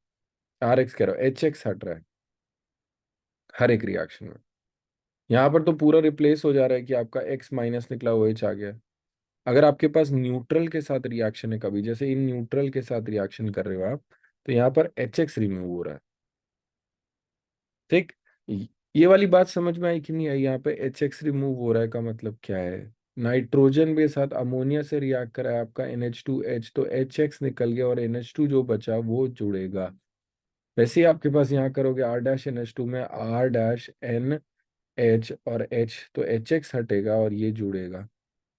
RX कह रहा हूँ HX हट रहा है हर एक रिएक्शन में। यहाँ पर तो पूरा रिप्लेस हो जा रहा है कि आपका X माइनस निकला OH आ गया। अगर आपके पास न्यूट्रल के साथ रिएक्शन है कभी, जैसे इन न्यूट्रल के साथ रिएक्शन कर रहे हो आप, तो यहाँ पर HX रिमूव हो रहा है। ठीक, ये वाली बात समझ में आई कि नहीं आई? यहाँ पे HX रिमूव हो रहा है का मतलब क्या है? नाइट्रोजन के साथ अमोनिया से रिएक्ट करा है आपका NH2H, तो HX निकल गया और NH2 जो बचा वो जुड़ेगा। वैसे ही आपके पास यहाँ करोगे R डैश NH2 में R डैश NH और H, तो HX हटेगा और ये जुड़ेगा।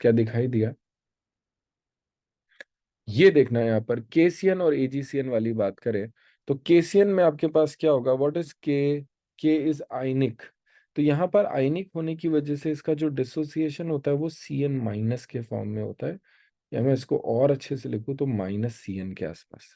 क्या दिखाई दिया? ये देखना है यहाँ पर केसीएन और एजीसीएन वाली बात करें, तो केसीएन में आपके पास क्या होगा? व्हाट इज के इज आयनिक। तो यहाँ पर आयनिक होने की वजह से इसका जो डिसोसिएशन होता है वो CN माइनस के फॉर्म में होता है, या मैं इसको और अच्छे से लिखूं तो -CN के आसपास।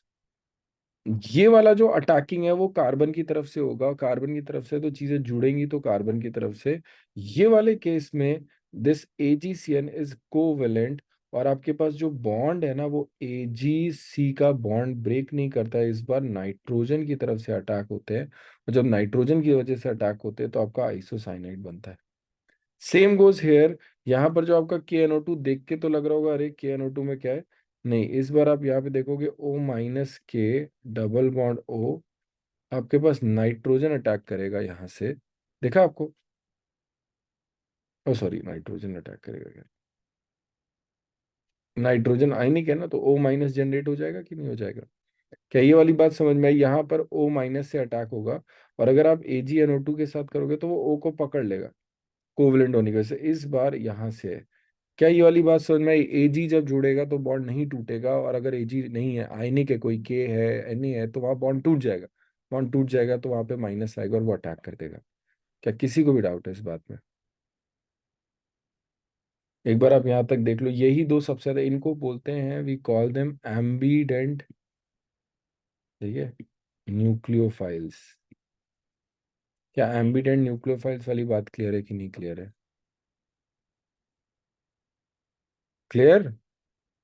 ये वाला जो अटैकिंग है वो कार्बन की तरफ से होगा, कार्बन की तरफ से तो चीजें जुड़ेंगी तो कार्बन की तरफ से। ये वाले केस में दिस AgCN इज कोवेलेंट, और आपके पास जो बॉन्ड है ना वो AgC का बॉन्ड ब्रेक नहीं करता है, इस बार नाइट्रोजन की तरफ से अटैक होते हैं, और जब नाइट्रोजन की वजह से अटैक होते हैं तो आपका आइसोसाइनाइड बनता है। Same goes hair. यहाँ पर जो आपका KNO2 देख के तो लग रहा होगा अरे KNO2 में क्या है, नहीं, इस बार आप यहाँ पे देखोगे O-K डबल बॉन्ड O, आपके पास नाइट्रोजन अटैक करेगा यहाँ से। देखा आपको? ओ सॉरी, नाइट्रोजन अटैक करेगा क्या? नाइट्रोजन आयनिक है ना, तो O- जनरेट हो जाएगा कि नहीं हो जाएगा? क्या ये वाली बात समझ में आई? यहाँ पर O- से अटैक होगा, और अगर आप AgNO2 के साथ करोगे तो वो O को पकड़ लेगा कोवलेंट होने की वजह से। इस बार यहाँ से है। क्या ये वाली बात समझ में आई? Ag जब जुड़ेगा तो बॉन्ड नहीं टूटेगा, और अगर Ag नहीं है, आयनिक है, कोई K है Na है, तो वहां बॉन्ड टूट जाएगा। बॉन्ड टूट जाएगा तो वहां पे माइनस आएगा और वो अटैक कर देगा। क्या किसी को भी डाउट है इस बात में? एक बार आप यहाँ तक देख लो, यही दो सबसे ज्यादा इनको बोलते हैं, वी कॉल देम एम्बीडेंट, ठीक है, न्यूक्लियोफाइल्स। क्या एम्बीडेंट न्यूक्लियोफाइल्स वाली बात क्लियर है कि नहीं क्लियर है? क्लियर?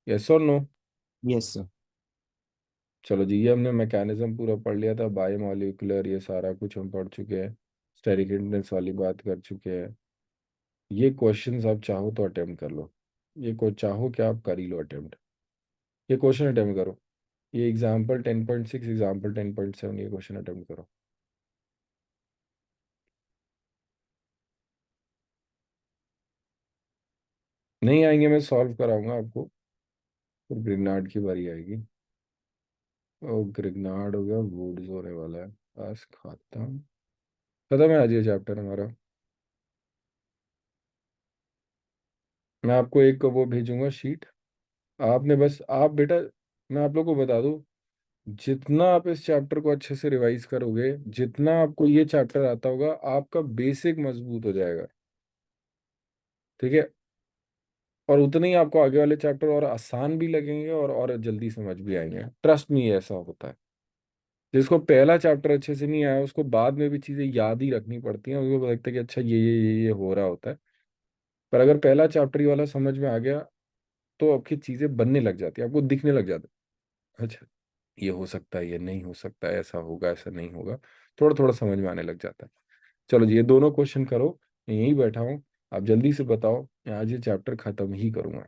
यस और नो? Yes, sir. चलो जी, ये हमने मैकेनिज्म पूरा पढ़ लिया था, बायोमोलिकुलर, ये सारा कुछ हम पढ़ चुके हैं, स्टेरिक हिंडनेस वाली बात कर चुके हैं। ये क्वेश्चंस आप चाहो तो अटेम्प्ट कर लो, ये को चाहो क्या आप कर ही लो अटेम्प्ट, ये क्वेश्चन अटेम्प्ट करो। ये एग्जाम्पल 10.6, एग्जाम्पल 10.7, ये क्वेश्चन अटेम्प्ट करो। नहीं आएंगे मैं सॉल्व कराऊंगा आपको, फिर ग्रिग्नार्ड की बारी आएगी। ओ ग्रिग्नार्ड हो गया, वुड्स होने वाला है, बस खत्म। खत्म है आज ये चैप्टर हमारा। मैं आपको एक वो भेजूंगा शीट, आपने बस आप बेटा, मैं आप लोग को बता दूं, जितना आप इस चैप्टर को अच्छे से रिवाइज करोगे, जितना आपको ये चैप्टर आता होगा, आपका बेसिक मजबूत हो जाएगा, ठीक है, और उतने ही आपको आगे वाले चैप्टर और आसान भी लगेंगे और जल्दी समझ भी आएंगे। ट्रस्ट मी, ऐसा होता है। जिसको पहला चैप्टर अच्छे से नहीं आया उसको बाद में भी चीजें याद ही रखनी पड़ती हैं, उसको लगता है कि अच्छा ये हो रहा होता है। पर अगर पहला चैप्टर ही वाला समझ में आ गया तो आपकी चीजें बनने लग जाती है, आपको दिखने लग जाता है, अच्छा ये हो सकता है, ये नहीं हो सकता है, ऐसा होगा, ऐसा नहीं होगा, थोड़ा थोड़ा समझ में आने लग जाता है। चलो जी, ये दोनों क्वेश्चन करो, मैं यहीं बैठा हूँ, आप जल्दी से बताओ, मैं आज ये चैप्टर खत्म ही करूंगा।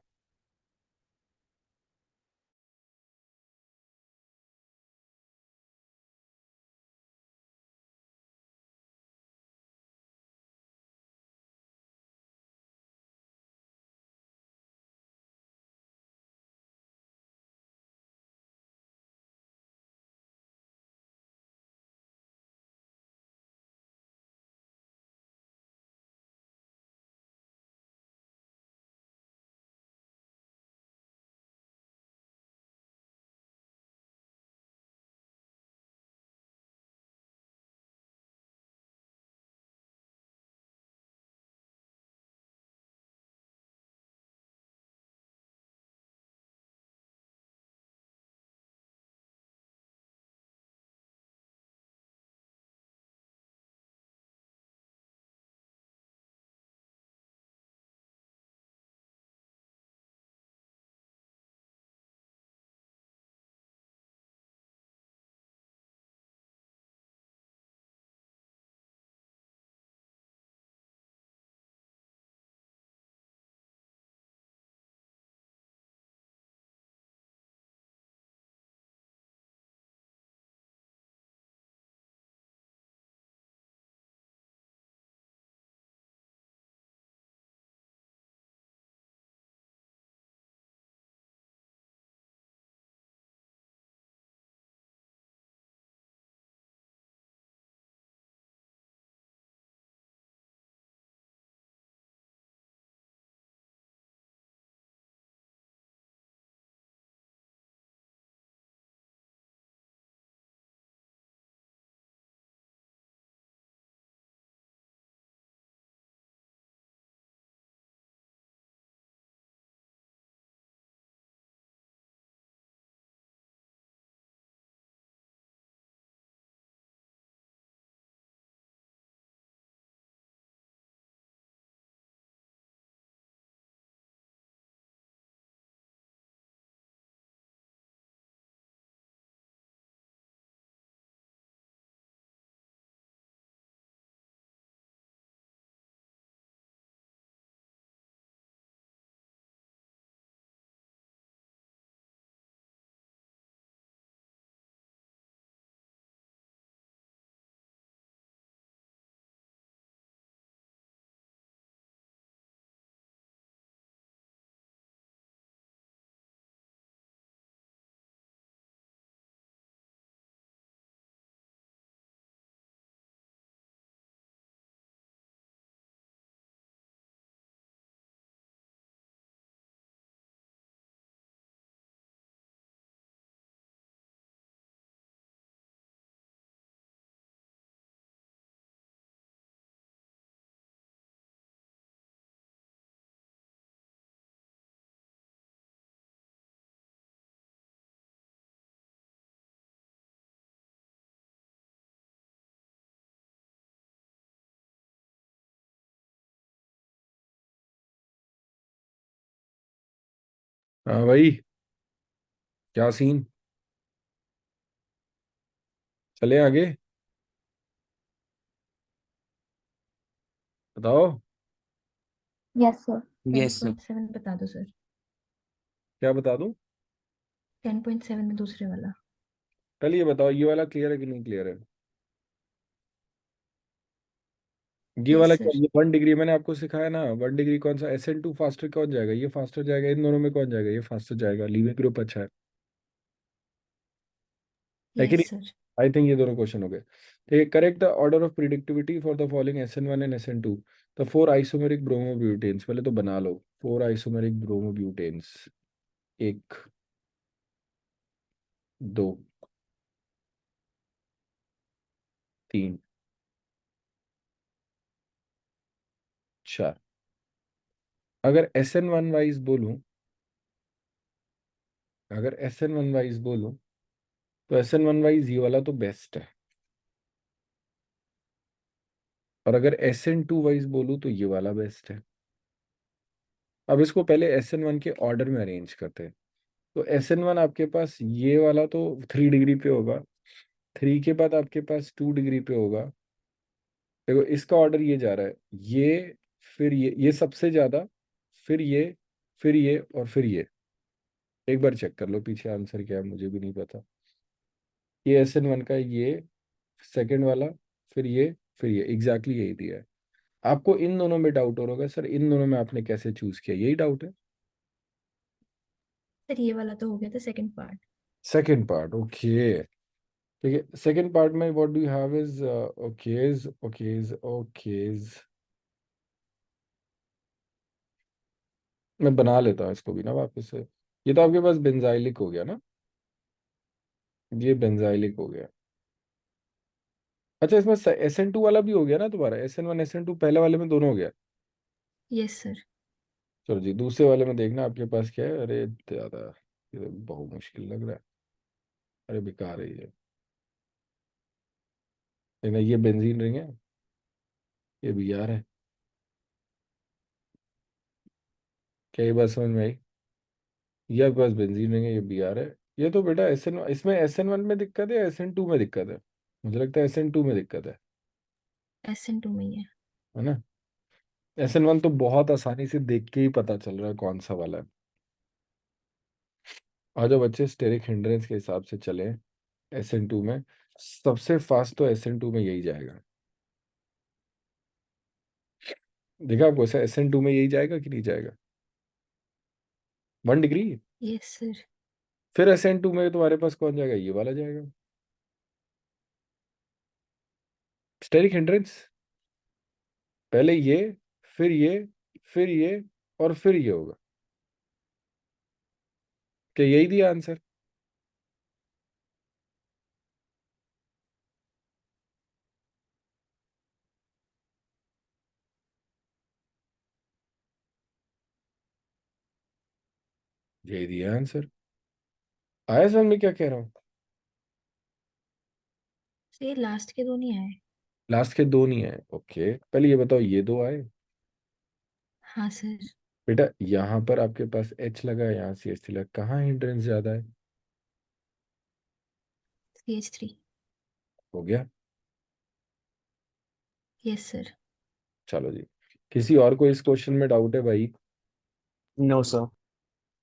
हाँ भाई, क्या सीन, चले आगे, बताओ। Yes sir. Yes, sir. 10.7 बता दो सर। क्या बता दूं? 10.7 है दूसरे वाला। पहले ये बताओ, ये वाला क्लियर है कि नहीं क्लियर है? ये यस वाला क्या, सर। ये 1 डिग्री मैंने आपको सिखाया ना, 1 डिग्री कौन सा, SN2 फास्टर कौन जाएगा, ये फास्टर जाएगा, इन दोनों में कौन जाएगा, ये फास्टर जाएगा, लीविंग ग्रुप अच्छा है कि नहीं? Yes sir. आई थिंक ये दोनों क्वेश्चन हो गए। तो ये correct the order of predictivity for the following SN1 and SN2। तो 4 आइसोमेरिक ब्रोमोब्यूटेन्स, पहले तो बना लो, 4 आइसोमेरिक ब्रोमोब्यूटेन्स, 1, 2, 3, 4। अगर SN1 वाइज बोलूं, अगर SN1 वाइज बोलूं, तो SN1 वाइज ये वाला तो बेस्ट है, और अगर SN2 वाइज बोलूं तो ये वाला बेस्ट है। अब इसको पहले SN1 के ऑर्डर में अरेंज करते हैं। तो SN1 आपके पास ये वाला तो 3 डिग्री पे होगा, 3 के बाद आपके पास 2 डिग्री पे होगा, देखो इसका ऑर्डर ये जा रहा है, ये फिर ये सबसे ज्यादा, फिर ये, फिर ये और फिर ये। एक बार चेक कर लो पीछे आंसर क्या है, मुझे भी नहीं पता। ये SN1 का ये सेकंड वाला, फिर ये, फिर ये, एग्जैक्टली यही दिया है। आपको इन दोनों में डाउट हो होगा, सर इन दोनों में आपने कैसे चूज किया, यही डाउट है। सर ये वाला तो हो गया था second part. Second part, okay. ठीक है, सेकंड पार्ट में what do you have is okays okays okays. मैं बना लेता हूँ इसको भी ना वापस से। ये तो आपके पास बेंजाइलिक हो गया ना, ये बेंजाइलिक हो गया। अच्छा, इसमें SN2 वाला भी हो गया ना तुम्हारा, SN1 SN2 पहले वाले में दोनों हो गया। Yes sir. चलो जी, दूसरे वाले में देखना आपके पास क्या है। अरे ज्यादा, ये तो बहुत मुश्किल लग रहा है। अरे बेकार है ये। लेकिन ये बेंजीन रिंग है, ये BR है। क्या ये बात समझ में आई? ये आपके पास बेंजीन रिंग है, ये BR है। ये तो बेटा SN, इसमें SN1 में दिक्कत है, SN2 में दिक्कत है? मुझे लगता है SN2 में दिक्कत SN2 में ही है। है ना? SN1 तो बहुत आसानी से देख के ही पता चल रहा है कौन सा वाला है। और जो बच्चे स्टेरिक हिंड्रेंस के हिसाब से चले SN2 में, सबसे फास्ट तो SN2 में यही जाएगा। देखा आपको, SN2 में यही जाएगा कि नहीं जाएगा? 1 डिग्री। Yes sir. फिर SN2 में तुम्हारे पास कौन जाएगा, ये वाला जाएगा, स्टेरिक हिंड्रेंस। पहले ये, फिर ये, फिर ये और फिर ये होगा। क्या यही दिया आंसर? यही दिया आंसर। आया समझ में क्या कह रहा हूँ? सर ये लास्ट के दो नहीं आए। लास्ट के दो नहीं आए, ओके। पहले ये बताओ, ये दो आए? हाँ सर। बेटा यहाँ पर आपके पास H लगा है, यहाँ CH3 लगा, कहाँ हिंड्रेंस ज्यादा है? CH3। हो गया। Yes sir. चलो जी, किसी और को इस क्वेश्चन में डाउट है भाई? No, sir.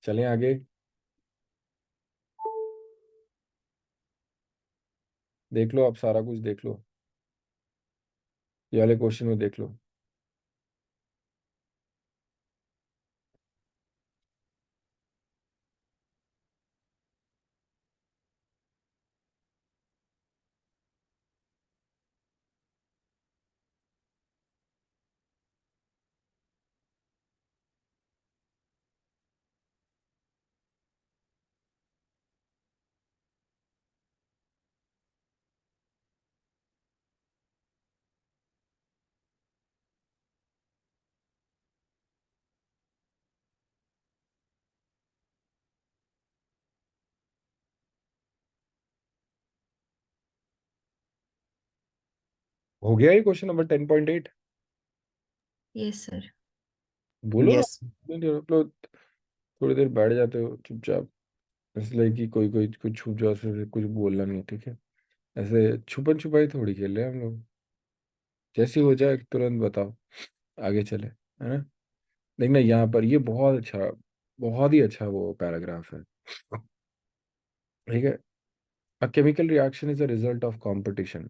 चलें आगे। देख लो, आप सारा कुछ देख लो, ये वाले क्वेश्चन में देख लो। हो गया ये क्वेश्चन नंबर 10.8? Yes sir. बोलो ना। Yes. नहीं, आप लोग थोड़ी देर बैठ जाते हो चुपचाप, इसलिए कि कोई कोई कुछ छुप जाओ, फिर कुछ बोलना नहीं, ठीक है? ऐसे छुपन छुपाई थोड़ी खेल रहे हैं हम लोग। जैसे ही हो जाए तुरंत बताओ, आगे चले, है ना? देखना यहाँ पर, ये बहुत अच्छा, बहुत ही अच्छा वो पैराग्राफ है। ठीक है। A chemical reaction is a result of competition.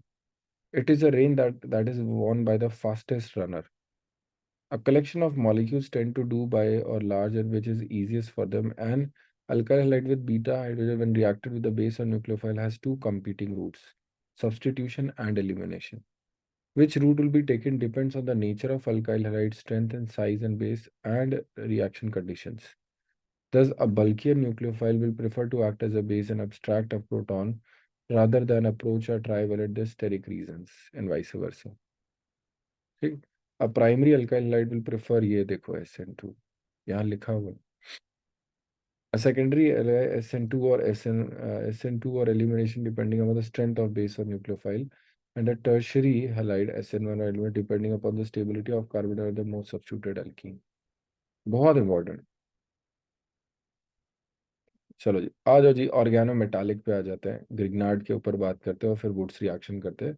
It is a rain that is won by the fastest runner. A collection of molecules tend to do by or larger which is easiest for them. An alkyl halide with beta hydrogen when reacted with the base or nucleophile has two competing routes, substitution and elimination. Which route will be taken depends on the nature of alkyl halide strength and size and base and reaction conditions. Thus, a bulkier nucleophile will prefer to act as a base and abstract a proton rather than approach a trivalent the steric reasons and vice versa. ठीक। अब primary alkyl hide will prefer, ये देखो SN2 यहाँ लिखा हुआ है। Secondary SN2 और SN2 और elimination depending upon the strength of base और nucleophile, and a tertiary halide SN1 or element depending upon the stability of carbon or the most substituted alkene। बहुत इंपॉर्टेंट। चलो जी, आ जाओ जी, ऑर्गेनो मेटालिक पे आ जाते हैं, Grignard के ऊपर बात करते हैं और फिर वुड्स रिएक्शन करते हैं।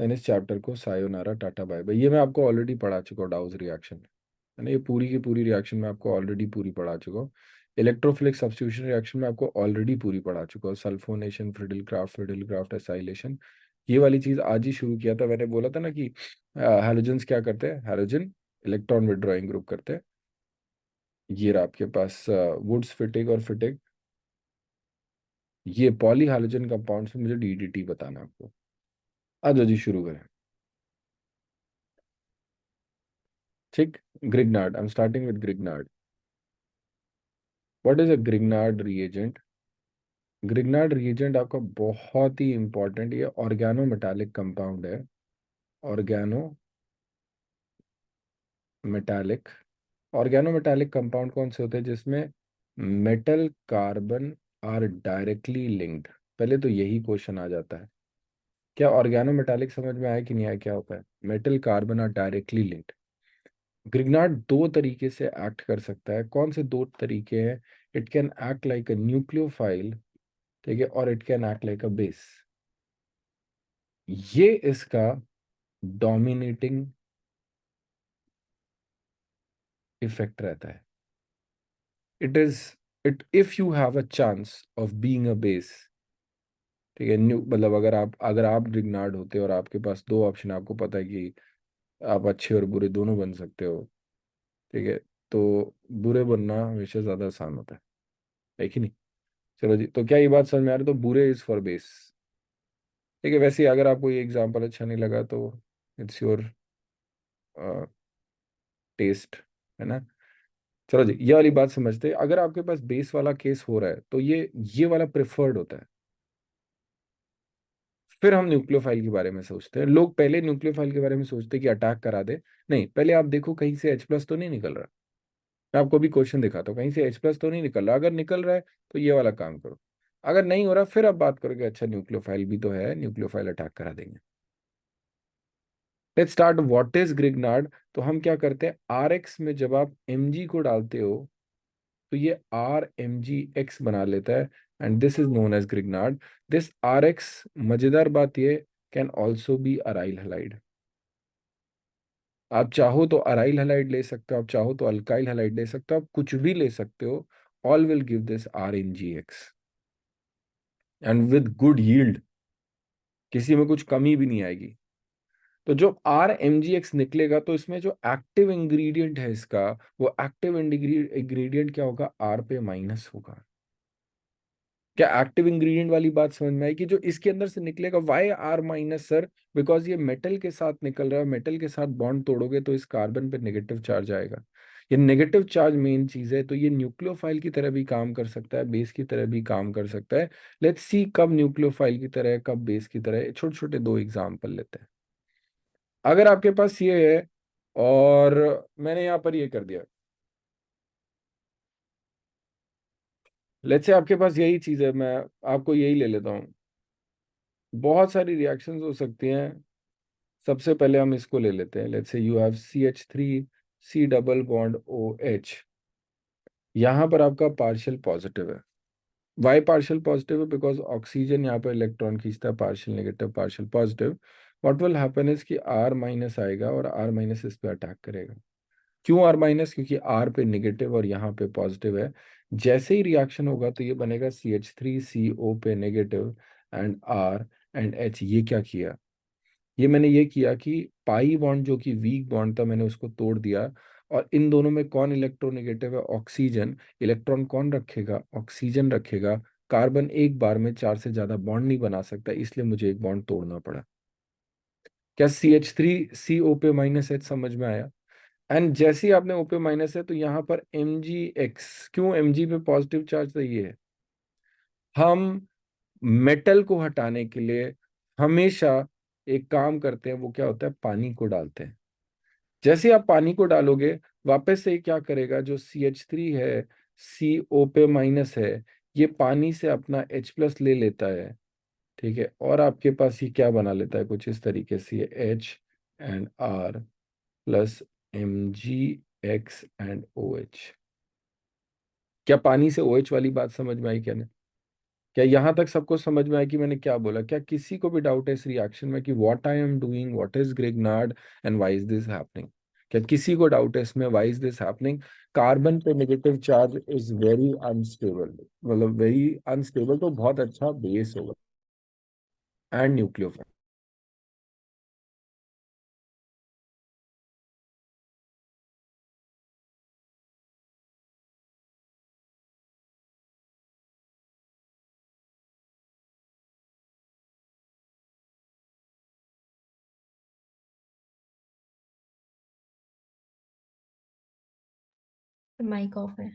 देन इस चैप्टर को सायोनारा टाटा बाय बाय। ये मैं आपको ऑलरेडी पढ़ा चुका हूँ डाउज रिएक्शन, है ना। ये पूरी की पूरी रिएक्शन मैं आपको ऑलरेडी पूरी पढ़ा चुका हूँ। इलेक्ट्रोफिलिक सब्स्टिट्यूशन रिएक्शन में आपको ऑलरेडी पूरी पढ़ा चुका हूँ। सल्फोनेशन, फ्रिडल क्राफ्ट एसाइलेशन, ये वाली चीज आज ही शुरू किया था। मैंने बोला था ना कि हैलोजेंस क्या करते हैं, हैलोजन इलेक्ट्रॉन विड्रॉइंग ग्रुप करते हैं। ये रहा आपके पास वुड्स फिटिक और फिटिक, ये पॉली हैलोजन कंपाउंड से मुझे डीडीटी बताना है आपको। आ जाओ जी शुरू करें। ठीक, Grignard, I am starting with Grignard. What is a Grignard reagent? Grignard reagent आपका बहुत ही इंपॉर्टेंट, ये ऑर्गेनो मेटालिक कंपाउंड है। Organometallic, organometallic compound कौन से होते हैं जिसमें metal carbon are directly linked? पहले तो यही क्वेश्चन आ जाता है। क्या ऑर्गेनो मेटालिक समझ में आया कि नहीं आया? क्या होता है metal carbon are directly linked? Grignard दो तरीके से एक्ट कर सकता है। कौन से दो तरीके हैं? It can act like a nucleophile, ठीक है, और it can act like a base. ये इसका डोमिनेटिंग इफेक्ट रहता है। It is it if you have a chance of being a base, ठीक है, न्यू मतलब अगर आप ग्रिग्नार्ड होते और आपके पास दो ऑप्शन, आपको पता है कि आप अच्छे और बुरे दोनों बन सकते हो, ठीक है, तो बुरे बनना हमेशा ज्यादा आसान होता है कि नहीं? चलो जी, तो क्या ये बात समझ में आ रही है? तो बुरे इज फॉर बेस, ठीक है। वैसे ही अगर आपको ये एग्जांपल अच्छा नहीं लगा तो इट्स योर टेस्ट, है ना। चलो जी, ये वाली बात समझते हैं। अगर आपके पास बेस वाला केस हो रहा है तो ये वाला प्रेफर्ड होता है। फिर हम न्यूक्लियोफाइल के बारे में सोचते हैं। लोग पहले न्यूक्लियोफाइल के बारे में सोचते हैं कि अटैक करा दे। नहीं, पहले आप देखो कहीं से H+ तो नहीं निकल रहा। मैं आपको भी क्वेश्चन दिखाता हूँ, कहीं से H+ तो नहीं निकल रहा। अगर निकल रहा है तो ये वाला काम करो। अगर नहीं हो रहा फिर आप बात करोगे अच्छा न्यूक्लियोफाइल भी तो है, न्यूक्लियोफाइल अटैक करा देंगे। Let's start, what is Grignard? तो हम क्या करते हैं, RX में जब आप Mg को डालते हो तो ये RMgX बना लेता है, and this is known as Grignard. This RX, मजेदार बात ये, can also be aryl halide. आप चाहो तो अराइल हैलाइड ले सकते हो, आप चाहो तो अल्काइल हैलाइड ले सकते हो, आप कुछ भी ले सकते हो। All will give this RMgX and with good yield, किसी में कुछ कमी भी नहीं आएगी। तो जो RMgX निकलेगा तो इसमें जो एक्टिव इंग्रेडिएंट है इसका, वो एक्टिव इंग्रेडिएंट क्या होगा? R पे माइनस होगा। क्या एक्टिव इंग्रेडिएंट वाली बात समझ में आई कि जो इसके अंदर से निकलेगा? वाई R-, सर, बिकॉज ये मेटल के साथ निकल रहा है। मेटल के साथ बॉन्ड तोड़ोगे तो इस कार्बन पे नेगेटिव चार्ज आएगा। ये नेगेटिव चार्ज मेन चीज है। तो ये न्यूक्लियोफाइल की तरह भी काम कर सकता है, बेस की तरह भी काम कर सकता है। लेट्स सी कब न्यूक्लियोफाइल की तरह है, कब बेस की तरह है। छोटे छोटे दो एग्जाम्पल लेते हैं। अगर आपके पास ये है और मैंने यहाँ पर ये कर दिया, लेट्स से आपके पास यही चीज है, मैं आपको यही ले लेता हूँ। बहुत सारी रिएक्शंस हो सकती हैं। सबसे पहले हम इसको ले लेते हैं। Let's say you have CH3 C double bond OH। यहाँ पर आपका पार्शियल पॉजिटिव है। वाई पार्शियल पॉजिटिव है? बिकॉज ऑक्सीजन यहाँ पर इलेक्ट्रॉन खींचता है, partial negative partial positive. What will happen is कि R- आएगा और R- इस पे अटैक करेगा। क्यों R-? क्योंकि R पे नेगेटिव और यहाँ पे पॉजिटिव है। जैसे ही रिएक्शन होगा तो ये बनेगा CH3CO पे negative and R and H। ये क्या किया? ये मैंने ये किया कि पाई बॉन्ड जो कि वीक बॉन्ड था, मैंने उसको तोड़ दिया। और इन दोनों में कौन इलेक्ट्रोनेगेटिव है? ऑक्सीजन। इलेक्ट्रॉन कौन रखेगा? ऑक्सीजन रखेगा। कार्बन एक बार में 4 से ज्यादा बॉन्ड नहीं बना सकता, इसलिए मुझे एक बॉन्ड तोड़ना पड़ा। क्या CH3CO पे -H समझ में आया? एंड जैसे ही आपने OP माइनस है तो यहाँ पर MgX। क्यों Mg पे पॉजिटिव चार्ज? तो ये है, हम मेटल को हटाने के लिए हमेशा एक काम करते हैं, वो क्या होता है? पानी को डालते हैं। जैसे ही आप पानी को डालोगे वापस से ये क्या करेगा? जो CH3 है, CO पे माइनस है, ये पानी से अपना H+ ले लेता है, ठीक है, और आपके पास ये क्या बना लेता है? कुछ इस तरीके से, ये H and R plus MgX and OH। क्या पानी से OH वाली बात समझ में आई क्या? नहीं? क्या यहाँ तक सबको समझ में आया कि मैंने क्या बोला? क्या किसी को भी डाउट है इस रिएक्शन में कि what I am doing, what is Grignard and why is this happening? क्या किसी को डाउट है इसमें why is this happening? Carbon पे negative charge is very unstable, मतलब वेरी अनस्टेबल, तो बहुत अच्छा बेस होगा एंड न्यूक्लियोफाइल। माइक ऑफ है।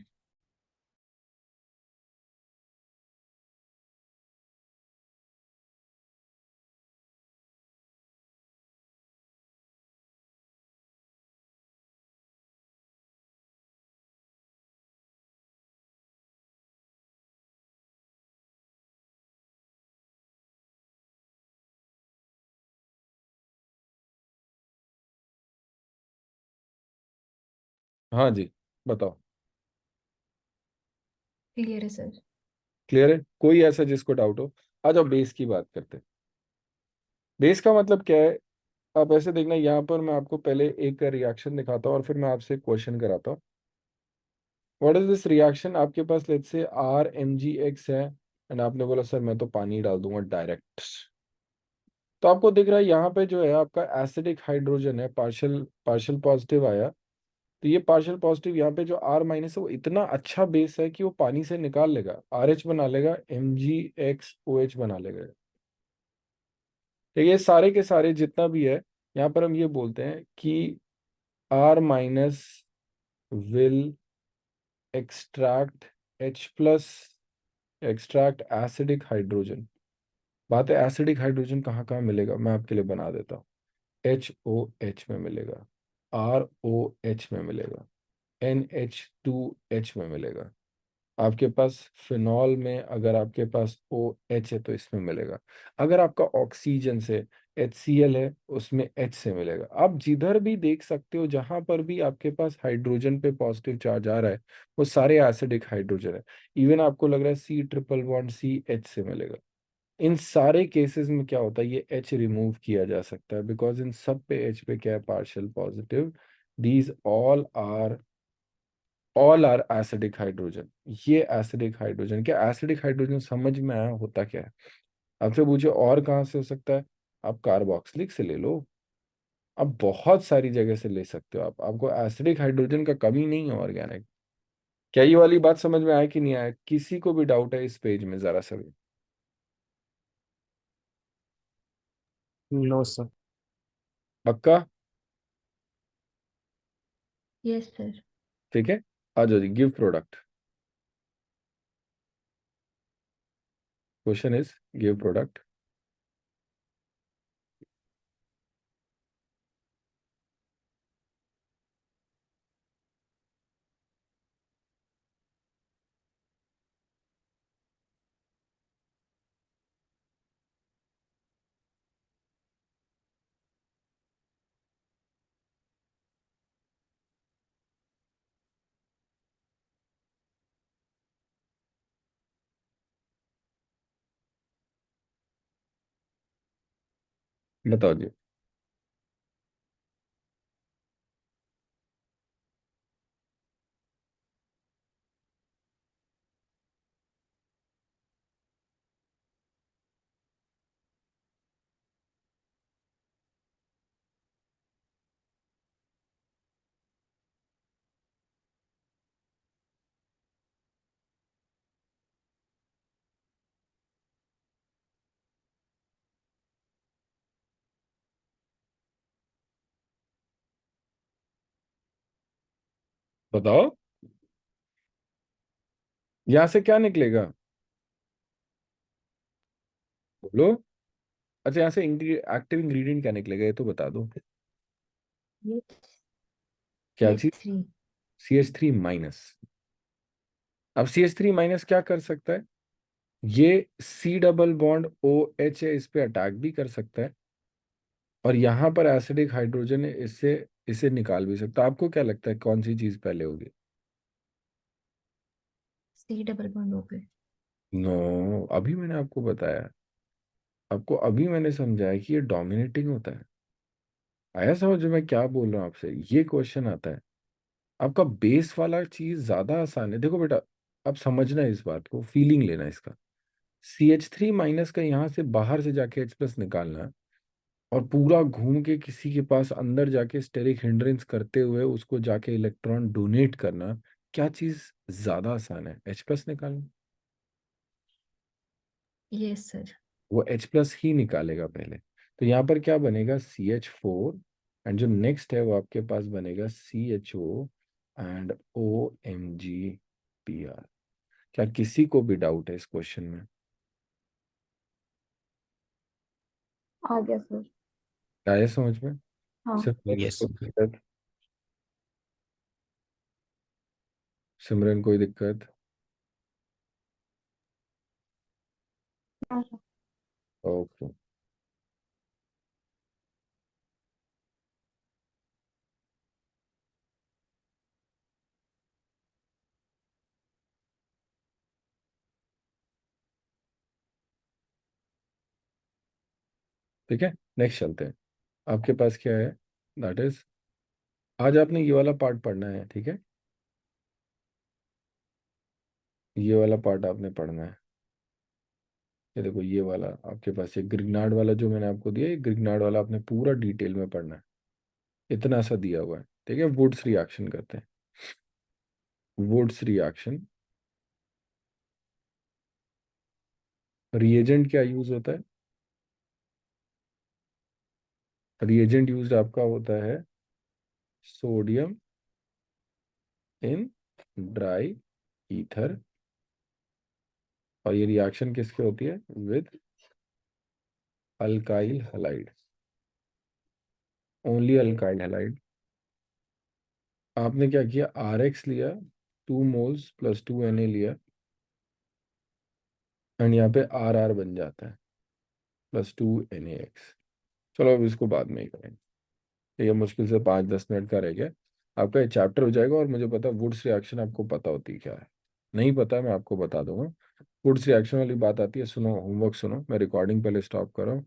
हाँ जी, बताओ। क्लियर है सर। क्लियर है? कोई ऐसा जिसको डाउट हो? आ जाओ बेस की बात करते हैं। बेस का मतलब क्या है? आप ऐसे देखना, यहाँ पर मैं आपको पहले एक रिएक्शन दिखाता हूँ और फिर मैं आपसे क्वेश्चन कराता हूँ। What is this reaction? आपके पास लेट्स से RMgX है एंड आपने बोला सर मैं तो पानी डाल दूंगा डायरेक्ट। तो आपको दिख रहा है यहाँ पे जो है आपका एसिडिक हाइड्रोजन है, पार्शियल पार्शियल पॉजिटिव आया। तो ये पार्शियल पॉजिटिव यहाँ पे जो R- है वो इतना अच्छा बेस है कि वो पानी से निकाल लेगा, RH बना लेगा, MgXOH बना लेगा। तो ये सारे के सारे जितना भी है, यहाँ पर हम ये बोलते हैं कि R- will extract H+, extract acidic hydrogen. बात है एसिडिक हाइड्रोजन कहाँ कहाँ मिलेगा, मैं आपके लिए बना देता हूँ। HOH में मिलेगा, ROH में मिलेगा, NH2H में मिलेगा। आपके पास फिनॉल में अगर आपके पास OH है तो इसमें मिलेगा। अगर आपका ऑक्सीजन से HCl है उसमें H से मिलेगा। आप जिधर भी देख सकते हो जहां पर भी आपके पास हाइड्रोजन पे पॉजिटिव चार्ज आ रहा है वो सारे एसिडिक हाइड्रोजन है। इवन आपको लग रहा है C ट्रिपल बॉन्ड CH से मिलेगा। इन सारे केसेस में क्या होता है, ये H रिमूव किया जा सकता है बिकॉज इन सब पे H पे क्या है, partial positive. These all are acidic hydrogen. ये एसिडिक हाइड्रोजन, क्या एसिडिक हाइड्रोजन समझ में आया होता क्या है? आपसे पूछे और कहाँ से हो सकता है? आप कार्बोक्सिलिक से ले लो, आप बहुत सारी जगह से ले सकते हो। आप आपको एसिडिक हाइड्रोजन का कमी नहीं है ऑर्गेनिक। क्या ये वाली बात समझ में आया कि नहीं आया? किसी को भी डाउट है इस पेज में जरा सा भी? No, sir. पक्का? Yes sir. ठीक है, आ जाओ जी, give product. Question is give product. बताओ जी। बताओ यहाँ से क्या निकलेगा, बोलो। अच्छा, यहाँ से एक्टिव इंग्रेडिएंट क्या निकलेगा ये तो बता दो। ये क्या चीज? CH3। CH3-। अब CH3- क्या कर सकता है? ये C डबल बॉन्ड OH है, इस पे अटैक भी कर सकता है और यहाँ पर एसिडिक हाइड्रोजन है, इससे इसे निकाल भी सकता है। आपको क्या लगता है कौन सी चीज पहले होगी? C डबल बॉन्ड हो पे। नो, अभी मैंने आपको बताया, आपको अभी मैंने समझाया कि ये डोमिनेटिंग होता है। आया समझ में मैं क्या बोल रहा हूँ आपसे? ये क्वेश्चन आता है। आपका बेस वाला चीज ज्यादा आसान है। देखो बेटा, अब समझना है इस बात को, फीलिंग लेना है इसका। CH3 माइनस का यहाँ से बाहर से जाके H प्लस निकालना है, और पूरा घूम के किसी के पास अंदर जाके स्टेरिक हिंड्रेंस करते हुए उसको जाके इलेक्ट्रॉन डोनेट करना, क्या चीज ज्यादा आसान है? H प्लस निकालना। Yes sir. वो H प्लस ही निकालेगा पहले। तो यहाँ पर क्या बनेगा? CH4, एंड जो नेक्स्ट है वो आपके पास बनेगा CHO एंड OMgPr। क्या किसी को भी डाउट है इस क्वेश्चन में? आ गया सर। आया समझ में? हाँ। सिमरन Yes. कोई दिक्कत? सिमरन कोई दिक्कत? हाँ सर। ओके। ठीक है, नेक्स्ट चलते हैं। आपके पास क्या है? दैट इज, आज आपने ये वाला पार्ट पढ़ना है, ठीक है? ये वाला पार्ट आपने पढ़ना है। ये देखो, ये वाला आपके पास, ये ग्रिग्नार्ड वाला जो मैंने आपको दिया, ये ग्रिग्नार्ड वाला आपने पूरा डिटेल में पढ़ना है। इतना सा दिया हुआ है, ठीक है? वुड्स रिएक्शन करते हैं। वुड्स रिएक्शन, रिएजेंट क्या यूज होता है? रिएजेंट यूज आपका होता है सोडियम इन ड्राई ईथर। और ये रिएक्शन किसके होती है? With alkyl halide, only alkyl halide. आपने क्या किया? RX लिया, 2 मोल्स प्लस 2Na लिया, एंड यहाँ पे RR बन जाता है, प्लस 2NaX। चलो अब इसको बाद में ही करेंगे, ये मुश्किल से 5-10 मिनट का रह गया। आपका ये चैप्टर हो जाएगा। और मुझे पता वुड्स रिएक्शन आपको पता होती है क्या है, नहीं पता मैं आपको बता दूंगा। वुड्स रिएक्शन वाली बात आती है, सुनो, होमवर्क सुनो, मैं रिकॉर्डिंग पहले स्टॉप कर रहा हूँ।